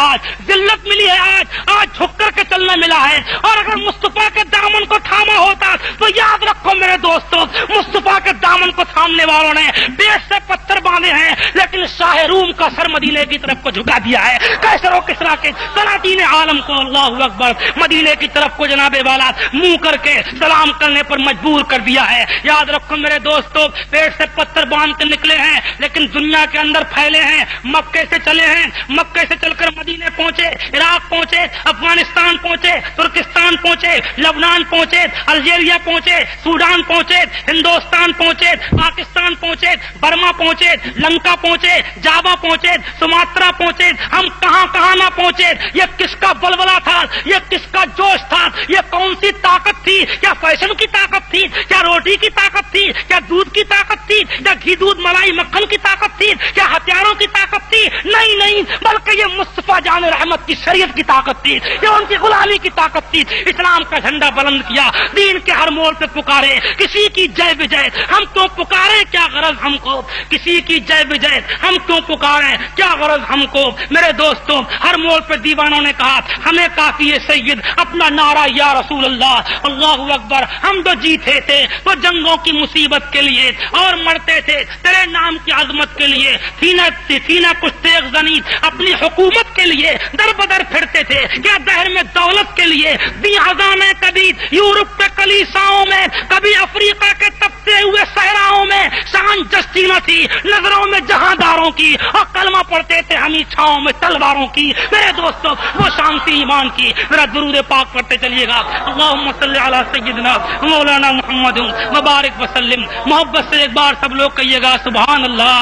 ذلت ملی ہے، آج جھک کر کے چلنا ملا ہے۔ اور اگر مصطفیٰ کے دامن کو تھاما ہوتا تو یاد رکھو میرے دوستوں، مصطفیٰ کے دامن کو تھامنے والوں نے پیٹ سے پتھر باندھے ہیں، لیکن شاہ روم کا سر مدینے کی طرف کو جھکا دیا ہے، قیصر و کسریٰ کے سلاطین عالم کو اللہ اکبر مدینے کی طرف کو جناب والا منہ کر کے سلام کرنے پر مجبور کر دیا ہے۔ یاد رکھو میرے دوستوں، پیٹ سے پتھر باندھ کے نکلے ہیں لیکن دنیا کے اندر پھیلے ہیں، مکے سے چلے ہیں، مکے سے چل کر مدینے پہنچے، عراق پہنچے، افغانستان پہنچے، ترکستان پہنچے، لبنان پہنچے، الجیریا پہنچے، سوڈان پہنچے، ہندوستان پہنچے، پاکستان پہنچے، برما پہنچے، لنکا پہنچے، جاوا پہنچے، سماترا پہنچے، ہم کہاں نہ پہنچے۔ یہ کس کا بلبلہ تھا؟ یہ کس کا جوش تھا؟ یہ کون سی طاقت تھی؟ کیا فیشن کی طاقت تھی؟ کیا روٹی کی طاقت تھی؟ کیا دودھ کی طاقت تھی؟ کیا گھی دودھ ملائی مکھن کی طاقت تھی؟ کیا ہتھیاروں کی طاقت تھی، نہیں، بلکہ یہ مصطفیٰ جان رحمت کی شریعت کی طاقت تھی، یہ ان کی غلامی کی طاقت تھی۔ اسلام کا جھنڈا بلند کیا، دین کے ہر موڑ پہ پکارے، کسی کی جے بجے ہم کیوں پکارے، کیا غرض ہم کو، کسی کی جے بجے ہم کیوں پکارے، کیا غرض ہم کو۔ میرے دوستوں، ہر موڑ پہ دیوانوں نے کہا ہمیں کافی ہے سید اپنا نعرہ یا رسول اللہ، اللہ اکبر۔ ہم تو جیتے تھے تو جنگوں کی مصیبت کے لیے اور مرتے تھے تیرے نام کی عظمت کے لیے، سینہ کچھ تیغ زنی اپنی حکومت کے لیے در بدر پھرتے تھے، کیا دہر میں دولت کے لیے دی ہزا میں، کبھی یورپ کے کلیساؤں میں، کبھی افریقہ کے تپتے ہوئے صحراؤں میں شان جستی نہ تھی نظروں میں جہانداروں کی، اور کلمہ پڑھتے تھے ہمیں چھاؤں میں تلواروں کی۔ میرے دوستوں، وہ شان تھی ایمان کی۔ میرا درود پاک پڑھتے چلیے گا، اللہم صلی علی سیدنا مولانا محمد مبارک وسلم۔ محبت سے ایک بار سب لوگ کہیے گا سبحان اللہ،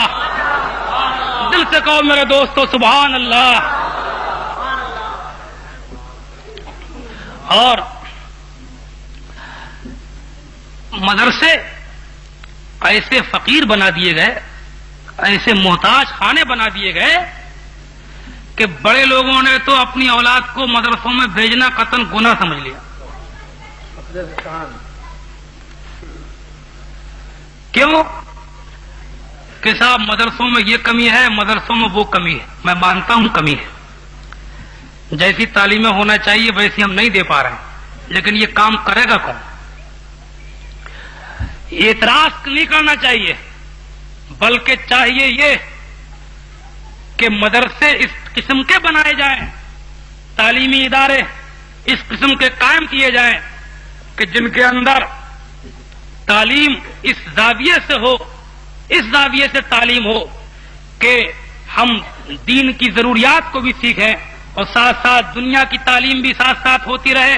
دل سے کہو میرے دوستو سبحان اللہ۔ اور مدرسے ایسے فقیر بنا دیے گئے، ایسے محتاج خانے بنا دیے گئے کہ بڑے لوگوں نے تو اپنی اولاد کو مدرسوں میں بھیجنا قطعاً گناہ سمجھ لیا۔ کیوں کہ صاحب مدرسوں میں یہ کمی ہے، مدرسوں میں وہ کمی ہے۔ میں مانتا ہوں کمی ہے، جیسی تعلیمیں ہونا چاہیے ویسی ہم نہیں دے پا رہے ہیں، لیکن یہ کام کرے گا کون؟ اعتراض نہیں کرنا چاہیے، بلکہ چاہیے یہ کہ مدرسے اس قسم کے بنائے جائیں، تعلیمی ادارے اس قسم کے قائم کیے جائیں کہ جن کے اندر تعلیم اس زاویے سے ہو، اس زاویے سے تعلیم ہو کہ ہم دین کی ضروریات کو بھی سیکھیں اور ساتھ ساتھ دنیا کی تعلیم بھی ساتھ ساتھ ہوتی رہے۔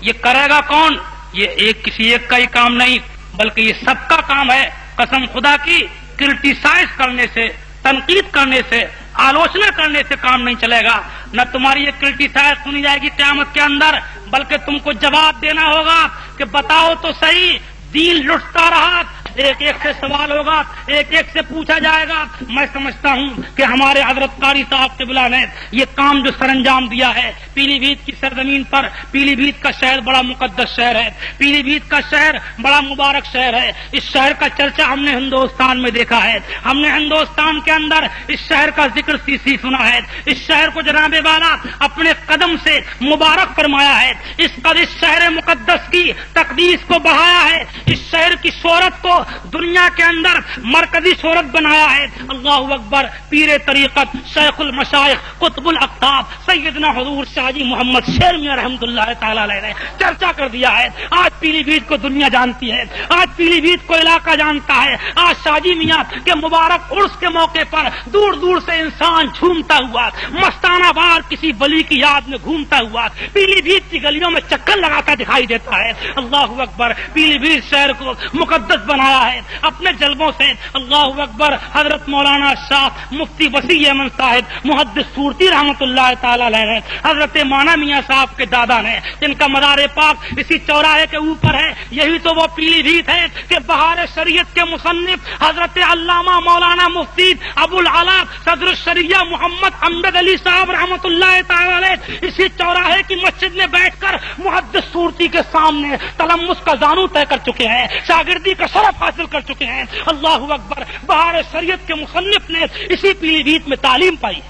یہ کرے گا کون؟ یہ کسی ایک کا ہی کام نہیں، بلکہ یہ سب کا کام ہے۔ قسم خدا کی، کرٹیسائز کرنے سے، تنقید کرنے سے، آلوچنا کرنے سے کام نہیں چلے گا۔ نہ تمہاری یہ کرٹیسائز سنی جائے گی قیامت کے اندر، بلکہ تم کو جواب دینا ہوگا کہ بتاؤ تو صحیح، دین لٹتا رہا، ایک ایک سے سوال ہوگا، ایک ایک سے پوچھا جائے گا۔ میں سمجھتا ہوں کہ ہمارے حضرت قاری صاحب قبلہ نے یہ کام جو سر انجام دیا ہے، پیلی بھیت کی سرزمین پر، پیلی بھیت کا شہر بڑا مقدس شہر ہے، پیلی بھیت کا شہر بڑا مبارک شہر ہے۔ اس شہر کا چرچا ہم نے ہندوستان میں دیکھا ہے، ہم نے ہندوستان کے اندر اس شہر کا ذکر سی سنا ہے۔ اس شہر کو جناب والا اپنے قدم سے مبارک فرمایا ہے، اس شہر مقدس کی تقدیس کو بڑھایا ہے، اس شہر کی شہرت کو دنیا کے اندر مرکزی شہرت بنایا ہے۔ اللہ اکبر۔ پیر طریقت، شیخ المشائخ، قطب الاقطاب سیدنا حضور شاہ جی محمد شیر میاں رحمۃ اللہ تعالی علیہ نے چرچا کر دیا ہے۔ آج پیلی بھیت کو دنیا جانتی ہے، آج پیلی بھیت کو علاقہ جانتا ہے۔ آج شاہ جی میاں کے مبارک عرس کے موقع پر دور دور سے انسان جھومتا ہوا، مستانہ وار کسی ولی کی یاد میں گھومتا ہوا پیلی بھیت کی گلیوں میں چکر لگاتا دکھائی دیتا ہے۔ اللہ اکبر۔ پیلی بھیت شہر کو مقدس بنایا ہے اپنے جلووں سے۔ اللہ اکبر۔ حضرت مولانا شاہ مفتی وسیع احمد صاحب محدث صورتی رحمۃ اللہ تعالی علیہ نے، حضرت مانا میاں صاحب کے دادا نے، جن کا مزار پاک اسی چوراہے کے اوپر ہے، یہی تو وہ پیلی بھیت ہے کہ بہار شریعت کے مصنف حضرت علامہ مولانا مفتی ابو العلا صدر الشریعہ محمد امجد علی صاحب رحمۃ اللہ تعالی علیہ اسی چوراہے کی مسجد میں بیٹھ کر محدث صورتی کے سامنے تلمس کا زانو طے کر چکے ہیں، شاگردی کا شرف حاصل کر چکے ہیں۔ اللہ اکبر۔ بہار شریعت کے مصنف نے اسی پیلی بھیت میں تعلیم پائی۔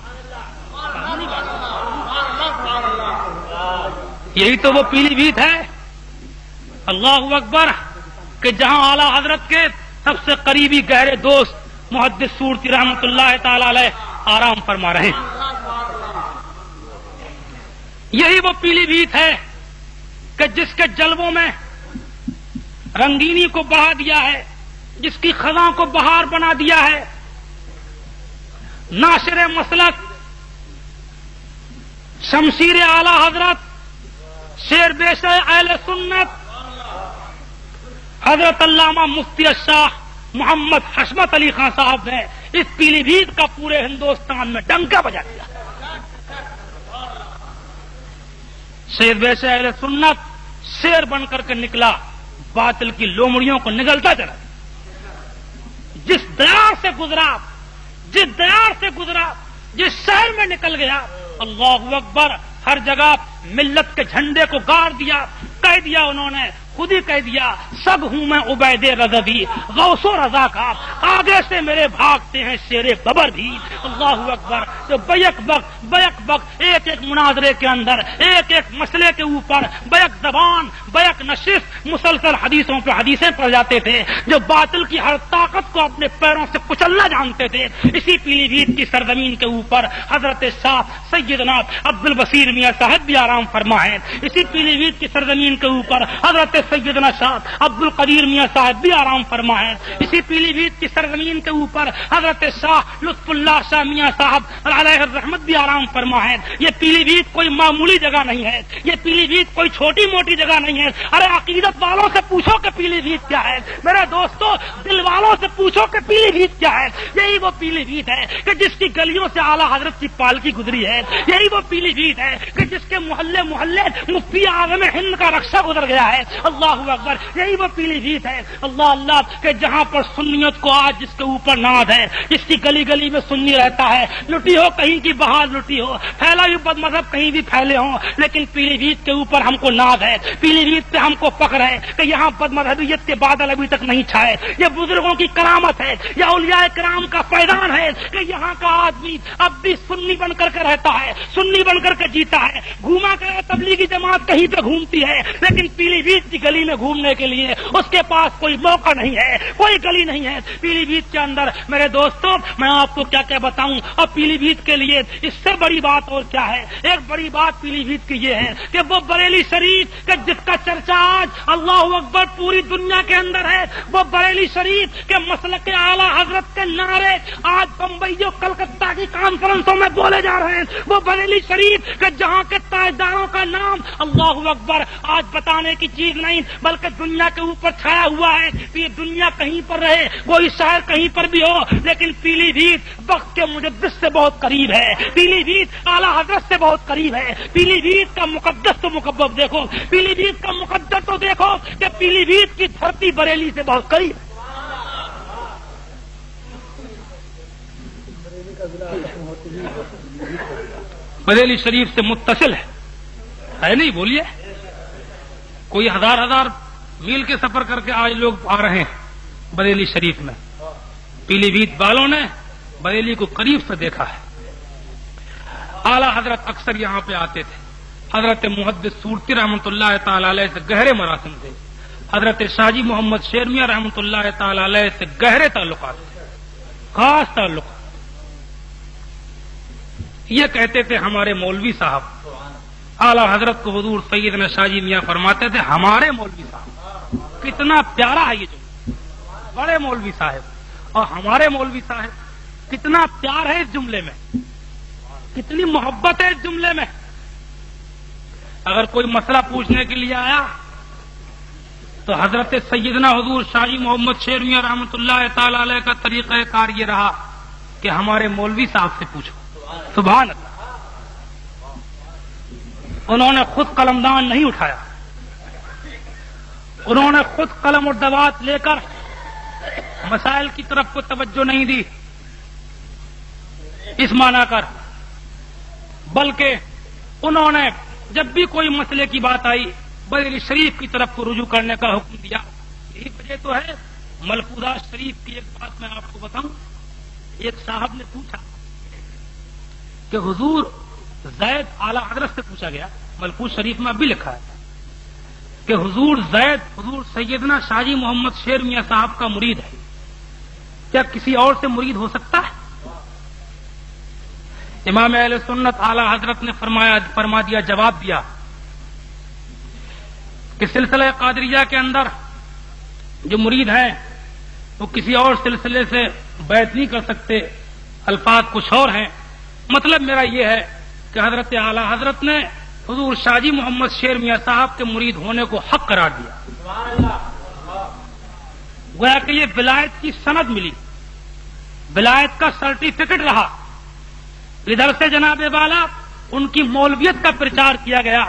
یہی تو وہ پیلی بھیت ہے، اللہ اکبر، کہ جہاں اعلی حضرت کے سب سے قریبی گہرے دوست محدث صورتی رحمۃ اللہ تعالی علیہ آرام فرما رہے ہیں۔ یہی وہ پیلی بھیت ہے کہ جس کے جلووں میں رنگینی کو بڑھا دیا ہے، جس کی خزاں کو بہار بنا دیا ہے۔ ناشر مسلک، شمشیر اعلی حضرت، شیر بیش اہل سنت حضرت علامہ مفتی شاہ محمد حشمت علی خان صاحب نے اس پیلی بھیت کا پورے ہندوستان میں ڈنکا بجا دیا۔ شیر بیش اہل سنت شیر بن کر کے نکلا، باطل کی لومڑیوں کو نگلتا چلا، جس دیار سے گزرا، جس دیار سے گزرا، جس شہر میں نکل گیا، اللہ اکبر، ہر جگہ ملت کے جھنڈے کو گاڑ دیا، کہہ دیا انہوں نے، خود ہی کہہ دیا، سب ہوں میں عبید رضوی غوث و رضا کا، آگے سے میرے بھاگتے ہیں شیر ببر بھی۔ اللہ اکبر۔ تو بیک وقت ایک ایک مناظرے کے اندر، ایک ایک مسئلے کے اوپر بیک زبان، بیک نشست، مسلسل حدیثوں پہ حدیثیں پڑھ جاتے تھے، جو باطل کی ہر طاقت کو اپنے پیروں سے کچلنا جانتے تھے۔ اسی پیلی بھیت کی سرزمین کے اوپر حضرت شاہ سیدنا عبد البصیر میاں صاحب بھی آرام فرما ہے۔ اسی پیلی بھیت کی سرزمین کے اوپر حضرت سیدنا شاہ عبد القدیر میاں صاحب بھی آرام فرما ہے۔ اسی پیلی بھیت کی سرزمین کے اوپر حضرت شاہ لطف اللہ شاہ میاں صاحب علیہ الرحمت بھی آرام فرما ہے۔ یہ پیلی بھیت کوئی معمولی جگہ نہیں ہے، یہ پیلی بھیت کوئی چھوٹی موٹی جگہ نہیں ہے۔ ارے عقیدت والوں سے پوچھو کہ پیلی بھیت کیا ہے، میرے دوستو، دل والوں سے پوچھو کہ پیلی بھیت کیا ہے۔ یہی وہ پیلی بھیت ہے کہ جس کی گلیوں سے اعلیٰ حضرت کی پالکی گزری ہے، یہی وہ پیلی بھیت ہے کہ جس کے محلے محلے مفتی اعظم ہند کا رکشہ گزر گیا ہے۔ اللہ اکبر۔ یہی وہ پیلی بھیت ہے، اللہ اللہ، کہ جہاں پر سنیت کو آج جس کے اوپر ناز ہے، جس کی گلی گلی میں سنی رہتا ہے، لٹی ہو کہیں کی بہار لٹی ہو، پھیلا ہوئی بد مذہب کہیں بھی پھیلے ہوں، لیکن پیلی بھیت کے اوپر ہم کو ناز ہے، پیلی بھیت پہ ہم کو فخر ہے کہ یہاں بد مذہبیت کے بادل ابھی تک نہیں چھائے۔ یہ بزرگوں کی کرامت ہے، یہ اولیاء کرام کا فیضان ہے کہ یہاں کا آدمی اب بھی سنی بن کر کے رہتا ہے، سنی بن کر کے جیتا ہے۔ گھوما کر تبلیغی جماعت کہیں پہ گھومتی ہے، لیکن پیلی بھیت کی گلی میں گھومنے کے لیے اس کے پاس کوئی موقع نہیں ہے، کوئی گلی نہیں ہے پیلی بھیت کے اندر۔ میرے دوستوں، میں آپ کو کیا بتاؤں، اب پیلی بھیت کے لیے اس سے بڑی بات اور کیا ہے۔ ایک بڑی بات پیلی بھیت کی یہ ہے کہ وہ بریلی شریف کہ جس کا چرچا آج اللہ اکبر پوری دنیا کے اندر ہے، وہ بریلی شریف کے مسلک اعلیٰ حضرت کے نعرے آج بمبئی اور کلکتہ کی کانفرنسوں میں بولے جا رہے ہیں۔ وہ بریلی شریف کہ جہاں کے تاجداروں کا نام اللہ اکبر آج بتانے کی چیز نہیں، بلکہ دنیا کے اوپر چھایا ہوا ہے۔ یہ دنیا کہیں پر رہے، کوئی شہر کہیں پر بھی ہو، لیکن پیلی بھیت وقت کے مجدد سے بہت قریب ہے، پیلی بھیت اعلیٰ حضرت سے بہت قریب ہے۔ پیلی بھیت کا مقدس تو مکبب دیکھو، پیلی بھیت کا مقدس تو دیکھو کہ پیلی بھیت کی دھرتی بریلی سے بہت قریب ہے۔ بریلی شریف سے متصل ہے نہیں؟ بولیے، کوئی ہزار میل کے سفر کر کے آج لوگ آ رہے ہیں بریلی شریف میں۔ پیلی بھیت والوں نے بریلی کو قریب سے دیکھا ہے۔ اعلیٰ حضرت اکثر یہاں پہ آتے تھے، حضرت محدث صورتی رحمۃ اللہ تعالی علیہ سے گہرے مراسم تھے، حضرت شاہ جی محمد شیر میاں رحمۃ اللہ تعالی علیہ سے گہرے تعلقات تھے، خاص تعلقات۔ یہ کہتے تھے ہمارے مولوی صاحب، اعلیٰ حضرت کو حضور سیدنا شاہ جی میاں فرماتے تھے ہمارے مولوی صاحب۔ کتنا پیارا ہے یہ جملہ، بڑے مولوی صاحب اور ہمارے مولوی صاحب، کتنا پیار ہے اس جملے میں، کتنی محبت ہے اس جملے میں۔ اگر کوئی مسئلہ پوچھنے کے لیے آیا تو حضرت سیدنا حضور شاہ جی محمد شیر میاں رحمۃ اللہ تعالی علیہ کا طریقہ کار یہ رہا کہ ہمارے مولوی صاحب سے پوچھو۔ سبحان اللہ۔ انہوں نے خود قلمدان نہیں اٹھایا، انہوں نے خود قلم اور دوات لے کر مسائل کی طرف کو توجہ نہیں دی اس معنی کر، بلکہ انہوں نے جب بھی کوئی مسئلے کی بات آئی بریلی شریف کی طرف کو رجوع کرنے کا حکم دیا۔ یہی وجہ تو ہے ملفوظات شریف کی ایک بات میں آپ کو بتاؤں، ایک صاحب نے پوچھا کہ حضور زید اعلیٰ حضرت سے پوچھا گیا، ملفوظ شریف میں اب بھی لکھا ہے کہ حضور زید حضور سیدنا شاہ جی محمد شیر میاں صاحب کا مرید ہے، کیا کسی اور سے مرید ہو سکتا ہے؟ امام اہل سنت اعلیٰ حضرت نے فرما دیا، جواب دیا کہ سلسلہ قادریہ کے اندر جو مرید ہیں وہ کسی اور سلسلے سے بیعت نہیں کر سکتے، الفاظ کچھ اور ہیں۔ مطلب میرا یہ ہے کہ حضرت اعلیٰ حضرت نے حضور شاہ جی محمد شیر میاں صاحب کے مرید ہونے کو حق قرار دیا، گویا کہ یہ ولایت کی سند ملی، ولایت کا سرٹیفکیٹ رہا۔ ادھر سے جناب والا ان کی مولویت کا پرچار کیا گیا،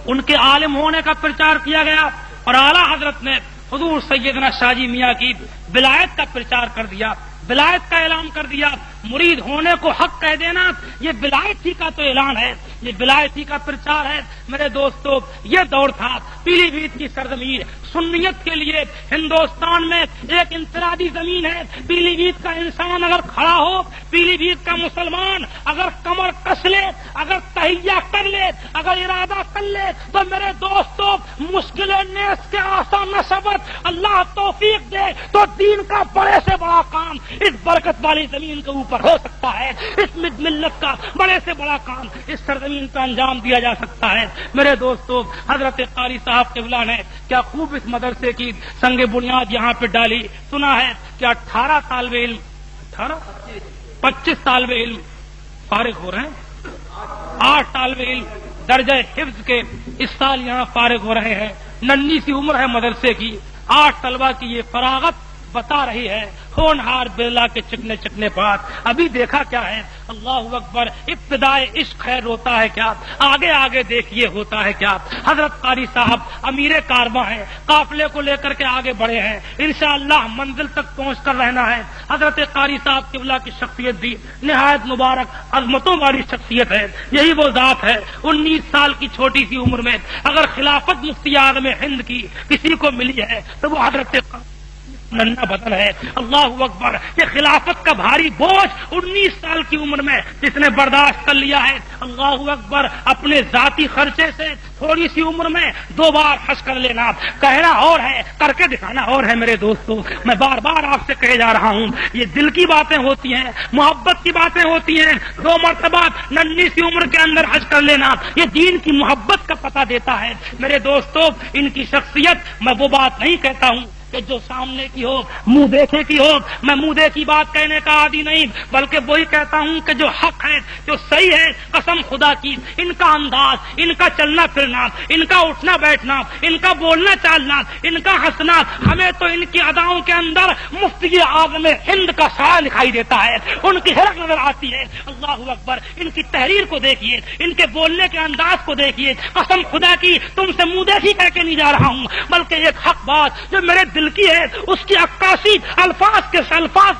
ان کے عالم ہونے کا پرچار کیا گیا، اور اعلیٰ حضرت نے حضور سیدنا شاہ جی میاں کی ولایت کا پرچار کر دیا، ولایت کا اعلان کر دیا۔ مرید ہونے کو حق کہہ دینا یہ ولایتی کا تو اعلان ہے، یہ ولایتی کا پرچار ہے۔ میرے دوستو، یہ دور تھا پیلی بھیت کی سرزمین سنیت کے لیے ہندوستان میں ایک انفرادی زمین ہے۔ پیلی بھیت کا انسان اگر کھڑا ہو، پیلی بھیت کا مسلمان اگر کمر کس لے، اگر تہیہ کر لے، اگر ارادہ کر لے، تو میرے دوستو مشکلیں نیس کے آسان نصبت اللہ توفیق دے تو دین کا بڑے سے بڑا کام اس برکت والی زمین کے اوپر ہو سکتا ہے، اس ملت کا بڑے سے بڑا کام اس سرزمین پر انجام دیا جا سکتا ہے۔ میرے دوستو، حضرت قاری صاحب قبلہ نے کیا خوب اس مدرسے کی سنگ بنیاد یہاں پہ ڈالی۔ سنا ہے کہ 18 طالب علم 25 طالب علم فارغ ہو رہے ہیں، 8 طالب علم درجہ حفظ کے اس سال یہاں فارغ ہو رہے ہیں۔ ننھی سی عمر ہے مدرسے کی، 8 طلبہ کی یہ فراغت بتا رہی ہے ہونہار بلا کے چکنے چکنے بات۔ ابھی دیکھا کیا ہے؟ اللہ اکبر، ابتدائے عشق خیر ہوتا ہے کیا، آگے آگے دیکھیے ہوتا ہے کیا۔ حضرت قاری صاحب امیر کارواں ہیں، قافلے کو لے کر کے آگے بڑھے ہیں، انشاءاللہ منزل تک پہنچ کر رہنا ہے۔ حضرت قاری صاحب قبلہ کی شخصیت بھی نہایت مبارک عظمتوں والی شخصیت ہے۔ یہی وہ ذات ہے 19 سال کی چھوٹی سی عمر میں اگر خلافت مفتی اعظم ہند کی کسی کو ملی ہے تو وہ حضرت ننھا بدن ہے۔ اللہ اکبر، یہ خلافت کا بھاری بوجھ 19 سال کی عمر میں جس نے برداشت کر لیا ہے، اللہ اکبر، اپنے ذاتی خرچے سے تھوڑی سی عمر میں 2 بار حج کر لینا، کہنا اور ہے کر کے دکھانا اور ہے۔ میرے دوستو، میں بار بار آپ سے کہے جا رہا ہوں، یہ دل کی باتیں ہوتی ہیں، محبت کی باتیں ہوتی ہیں۔ 2 مرتبہ ننھی سی عمر کے اندر حج کر لینا یہ دین کی محبت کا پتہ دیتا ہے۔ میرے دوستو، ان کی شخصیت، میں وہ بات نہیں کہتا ہوں کہ جو سامنے کی ہو، منہ دیکھے کی ہو، میں منہ دے کی بات کہنے کا عادی نہیں، بلکہ وہی کہتا ہوں کہ جو حق ہے، جو صحیح ہے، قسم خدا کی ان کا انداز، ان کا چلنا پھرنا، ان کا اٹھنا بیٹھنا، ان کا بولنا چالنا، ان کا ہنسنا، ہمیں تو ان کی اداؤں کے اندر مفتی اعظم ہند کا سایہ دکھائی دیتا ہے، ان کی حرکت نظر آتی ہے۔ اللہ اکبر، ان کی تحریر کو دیکھیے، ان کے بولنے کے انداز کو دیکھیے، قسم خدا کی تم سے منہ دیکھی کہہ کے نہیں جا رہا ہوں، بلکہ ایک حق بات جو میرے دل کی ہے اس کی عکاسی الفاظ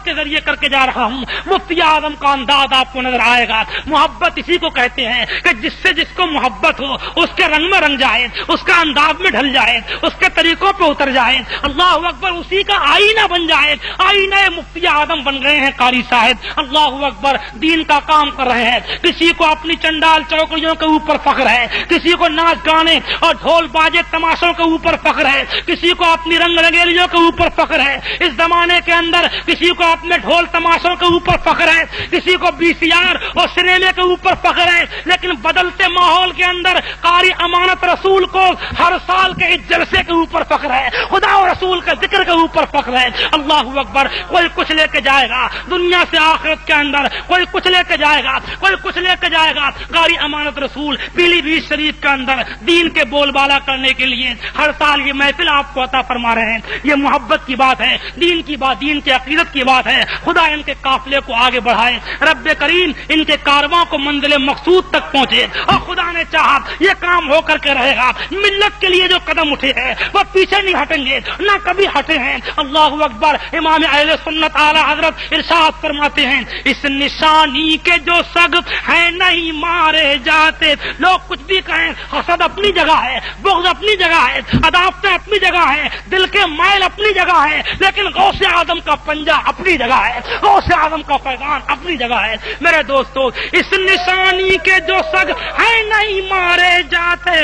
کے ذریعے کر کے جا رہا ہوں۔ مفتی اعظم کا انداز آپ کو نظر آئے گا۔ محبت اسی کو کہتے ہیں کہ جس سے جس کو محبت ہو اس کے رنگ میں رنگ جائے، اس کا انداز میں ڈھل جائے، اس کے طریقوں پہ اتر جائے، اللہ اکبر، اسی کا آئینہ بن جائے۔ آئینہ مفتی اعظم بن گئے ہیں قاری صاحب، اللہ اکبر، دین کا کام کر رہے ہیں۔ کسی کو اپنی چنڈال چوکڑیوں کے اوپر فخر ہے، کسی کو ناچ گانے اور ڈھول باجے تماشوں کے اوپر فخر ہے، کسی کو اپنی رنگ رنگیلیوں کے اوپر فخر ہے۔ اس زمانے کے اندر کسی کو اپنے ڈھول تماشوں کے اوپر فخر ہے، کسی کو VCR اور سنیمے کے اوپر فخر ہے، لیکن بدلتے ماحول کے اندر قاری امانت رسول کو ہر سال کے اس جلسے کے اوپر فخر ہے، خدا و رسول کے ذکر کے اوپر فخر ہے۔ اللہ اکبر، کوئی کچھ لے کے جائے گا دنیا سے آخرت کے اندر، کوئی کچھ لے کے جائے گا، کوئی کچھ لے کے جائے گا۔ قاری امانت رسول پیلی بھیت شریف کے اندر دین کے بول بالا کرنے کے لیے ہر سال یہ محفل آپ کو عطا فرما رہے ہیں۔ یہ محبت کی بات ہے، دین کی بات، دین کی عقیدت کی بات ہے۔ خدا ان کے قافلے کو آگے بڑھائے، رب کریم ان کے کارواں کو منزل مقصود تک پہنچے، اور خدا نے چاہا یہ کام ہو کر کے رہے گا۔ ملت کے لیے جو قدم اٹھے ہیں وہ پیچھے نہیں ہٹیں گے، نہ کبھی ہٹے ہیں۔ اللہ اکبر، امام اہل سنت اعلی حضرت ارشاد فرماتے ہیں، اس نشانی کے جو سگ ہیں نہیں مارے جاتے۔ لوگ کچھ بھی کہیں، حسد اپنی جگہ ہے، بغض اپنی جگہ ہے، عداوتیں اپنی جگہ ہے، دل کے مائل اپنی جگہ ہے، لیکن غوث اعظم کا پنجہ اپنی جگہ ہے، غوث اعظم کا پیغام اپنی جگہ ہے۔ میرے دوستو، اس نشانی کے جو سگ ہیں نہیں مارے جاتے،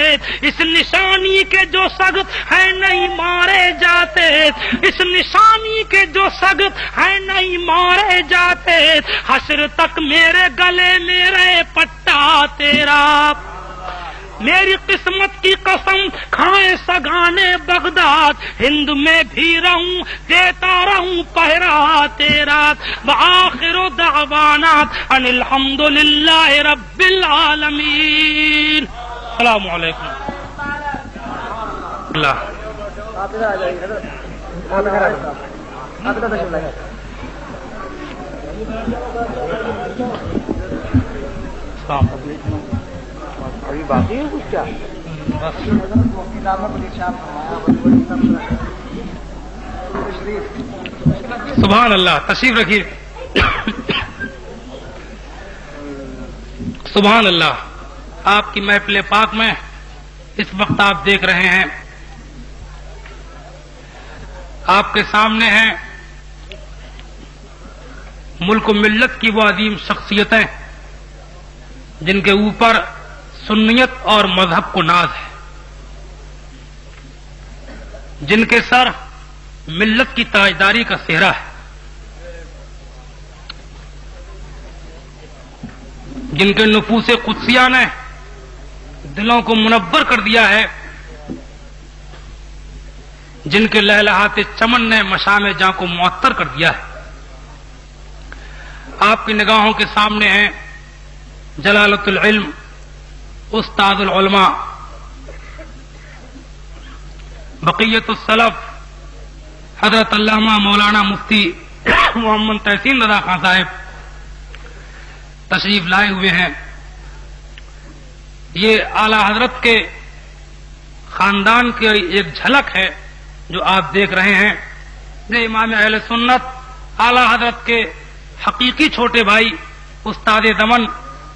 اس نشانی کے جو سگ ہیں نہیں مارے جاتے، اس نشانی کے جو سگ ہیں نہیں مارے جاتے، حشر تک میرے گلے میں رہے پٹا تیرا۔ میری قسمت کی قسم کھائے سگانے بغداد، ہند میں بھی رہوں دیتا رہوں پہرا تیرا۔ وآخر دعوانا ان الحمدللہ رب العالمین۔ السلام علیکم۔ اللہ ابھی باقی ہے کچھ کیا؟ سبحان اللہ، تشریف رکھیے۔ سبحان اللہ. آپ کی محفل پاک میں اس وقت آپ دیکھ رہے ہیں، آپ کے سامنے ہیں ملک و ملت کی وہ عظیم شخصیتیں جن کے اوپر سنیت اور مذہب کو ناز ہے، جن کے سر ملت کی تاجداری کا سہرا ہے، جن کے نفوس قدسیہ نے دلوں کو منور کر دیا ہے، جن کے لہلہات چمن نے مشام جاں کو معطر کر دیا ہے. آپ کی نگاہوں کے سامنے ہیں جلالت العلم استاد العلماء بقیت السلف حضرت علامہ مولانا مفتی محمد تحسین رضا خان صاحب تشریف لائے ہوئے ہیں. یہ اعلی حضرت کے خاندان کی ایک جھلک ہے جو آپ دیکھ رہے ہیں. یہ امام اہل سنت اعلی حضرت کے حقیقی چھوٹے بھائی استاد دمن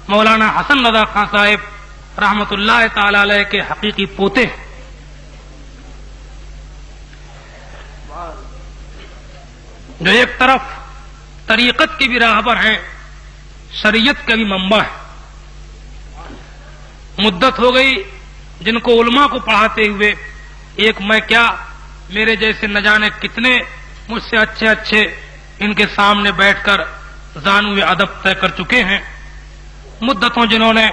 مولانا حسن رضا خان صاحب رحمت اللہ تعالی علیہ کے حقیقی پوتے ہیں. جو ایک طرف طریقت کی بھی راہبر ہیں، شریعت کا بھی منبع ہے. مدت ہو گئی جن کو علماء کو پڑھاتے ہوئے، ایک میں کیا میرے جیسے نہ جانے کتنے مجھ سے اچھے اچھے ان کے سامنے بیٹھ کر زانو ادب طے کر چکے ہیں. مدتوں جنہوں نے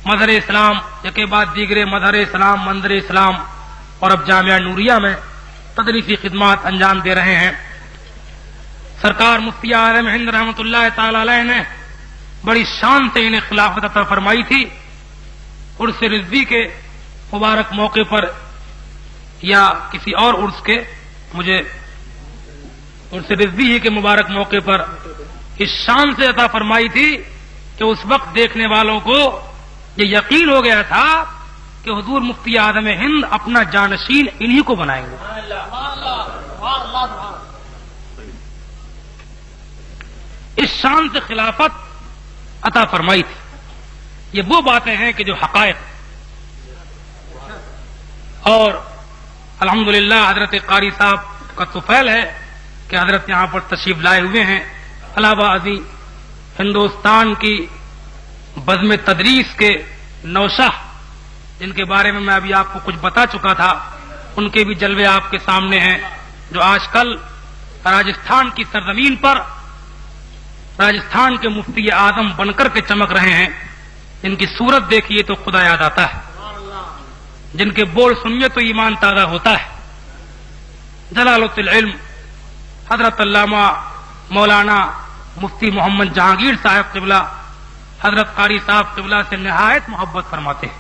مظہر اسلام یکے بعد دیگرے مظہر اسلام، منظر اسلام اور اب جامعہ نوریہ میں تدریسی خدمات انجام دے رہے ہیں. سرکار مفتی اعظم ہند رحمۃ اللہ تعالی علیہ نے بڑی شان سے انہیں خلافت عطا فرمائی تھی. عرس رضوی کے مبارک موقع پر یا کسی اور عرس کے، مجھے عرس رضوی ہی کے مبارک موقع پر اس شان سے عطا فرمائی تھی کہ اس وقت دیکھنے والوں کو یہ یقین ہو گیا تھا کہ حضور مفتی اعظم ہند اپنا جانشین انہی کو بنائیں گے. اس شان سے خلافت عطا فرمائی تھی. یہ وہ باتیں ہیں کہ جو حقائق، اور الحمدللہ حضرت قاری صاحب کا توفیل ہے کہ حضرت یہاں پر تشریف لائے ہوئے ہیں. علاوہ ازیں ہندوستان کی بزم تدریس کے نوشاہ جن کے بارے میں ابھی آپ کو کچھ بتا چکا تھا، ان کے بھی جلوے آپ کے سامنے ہیں، جو آج کل راجستھان کی سرزمین پر راجستھان کے مفتی اعظم بن کر کے چمک رہے ہیں. جن کی صورت دیکھیے تو خدا یاد آتا ہے، جن کے بول سنیے تو ایمان تازہ ہوتا ہے. جلالت العلم حضرت علامہ مولانا مفتی محمد جہانگیر صاحب قبلہ حضرت قاری صاحب قبلہ سے نہایت محبت فرماتے ہیں.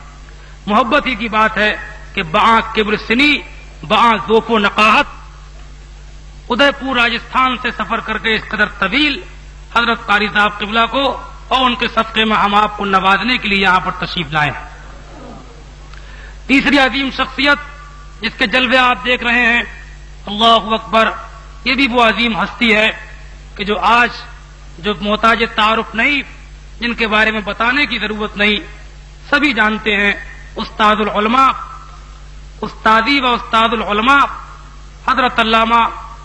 محبت ہی کی بات ہے کہ باں کبر سنی باں ذوف و نقاہت ادے پور راجستھان سے سفر کر کے اس قدر طویل حضرت قاری صاحب قبلہ کو اور ان کے صدقے میں ہم آپ کو نوازنے کے لیے یہاں پر تشریف لائے ہیں. تیسری عظیم شخصیت جس کے جلوے آپ دیکھ رہے ہیں، اللہ اکبر، یہ بھی وہ عظیم ہستی ہے کہ جو آج جو محتاج تعارف نہیں، جن کے بارے میں بتانے کی ضرورت نہیں، سبھی جانتے ہیں. استاد العلماء، استادی و استاد العلماء حضرت علامہ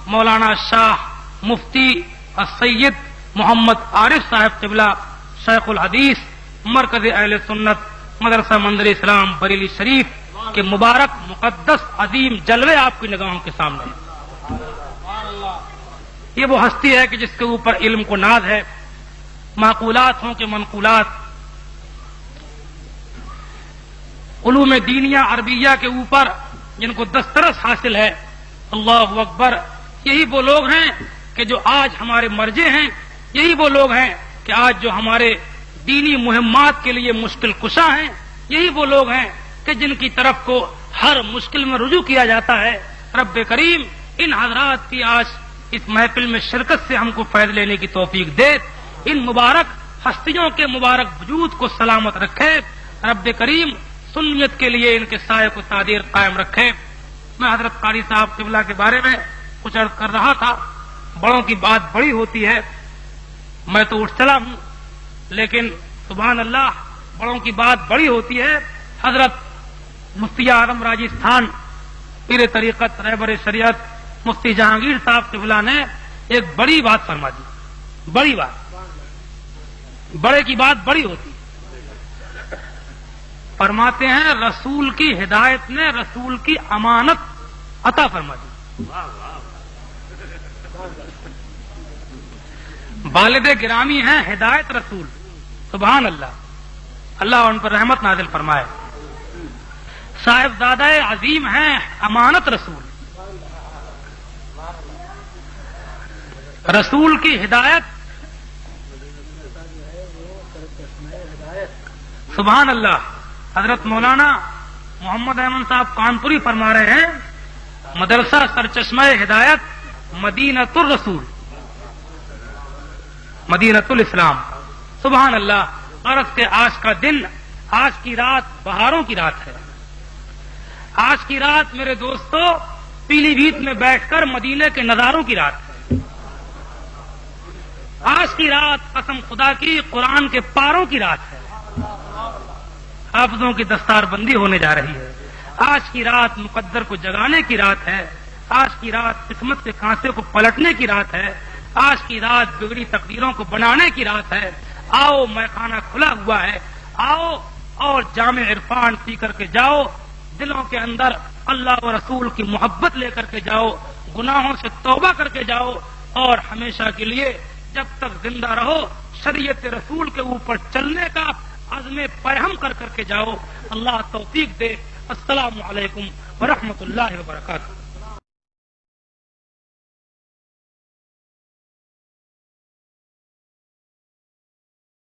مولانا شاہ مفتی السید محمد عارف صاحب قبلہ شیخ الحدیث مرکز اہل سنت مدرسہ منظر اسلام بریلی شریف کے مبارک مقدس عظیم جلوے آپ کی نگاہوں کے سامنے ہیں. یہ وہ ہستی ہے کہ جس کے اوپر علم کو ناز ہے، معقولات ہوں کہ منقولات، علوم دینیہ عربیہ کے اوپر جن کو دسترس حاصل ہے. اللہ اکبر، یہی وہ لوگ ہیں کہ جو آج ہمارے مرجع ہیں، یہی وہ لوگ ہیں کہ آج جو ہمارے دینی مہمات کے لیے مشکل کشا ہیں، یہی وہ لوگ ہیں کہ جن کی طرف کو ہر مشکل میں رجوع کیا جاتا ہے. رب کریم ان حضرات کی آج اس محفل میں شرکت سے ہم کو فیض لینے کی توفیق دے. ان مبارک ہستیوں کے مبارک وجود کو سلامت رکھے. رب کریم سنیت کے لیے ان کے سائے کو تعدیر قائم رکھے. میں حضرت قاری صاحب قبلہ کے بارے میں کچھ عرض کر رہا تھا. بڑوں کی بات بڑی ہوتی ہے، میں تو اٹھ چلا ہوں، لیکن سبحان اللہ بڑوں کی بات بڑی ہوتی ہے. حضرت مفتی اعظم راجستھان پیر طریقت رہبر شریعت مفتی جہانگیر صاحب قبلہ نے ایک بڑی بات فرما دی. بڑی بات، بڑے کی بات بڑی ہوتی ہے. فرماتے ہیں رسول کی ہدایت نے رسول کی امانت عطا فرما دی. والد گرامی ہیں ہدایت رسول. سبحان اللہ، اللہ ان پر رحمت نازل فرمائے. صاحبزادہ عظیم ہیں امانت رسول. رسول کی ہدایت، سبحان اللہ. حضرت مولانا محمد احمد صاحب کانپوری فرما رہے ہیں مدرسہ سرچشمہ ہدایت مدینۃ الرسول، مدینۃ الاسلام. سبحان اللہ. عرض کے آج کا دن، آج کی رات بہاروں کی رات ہے. آج کی رات میرے دوستو پیلی بھیت میں بیٹھ کر مدینے کے نظاروں کی رات ہے. آج کی رات قسم خدا کی قرآن کے پاروں کی رات ہے. حافظوں کی دستار بندی ہونے جا رہی ہے. آج کی رات مقدر کو جگانے کی رات ہے. آج کی رات قسمت کے کانسے کو پلٹنے کی رات ہے. آج کی رات بگڑی تقدیروں کو بنانے کی رات ہے. آؤ میخانہ کھلا ہوا ہے، آؤ اور جام عرفان پی کر کے جاؤ. دلوں کے اندر اللہ و رسول کی محبت لے کر کے جاؤ، گناہوں سے توبہ کر کے جاؤ، اور ہمیشہ کے لیے جب تک زندہ رہو شریعت رسول کے اوپر چلنے کا عزم پیہم کر کے جاؤ. اللہ توفیق دے. السلام علیکم ورحمۃ اللہ وبرکاتہ.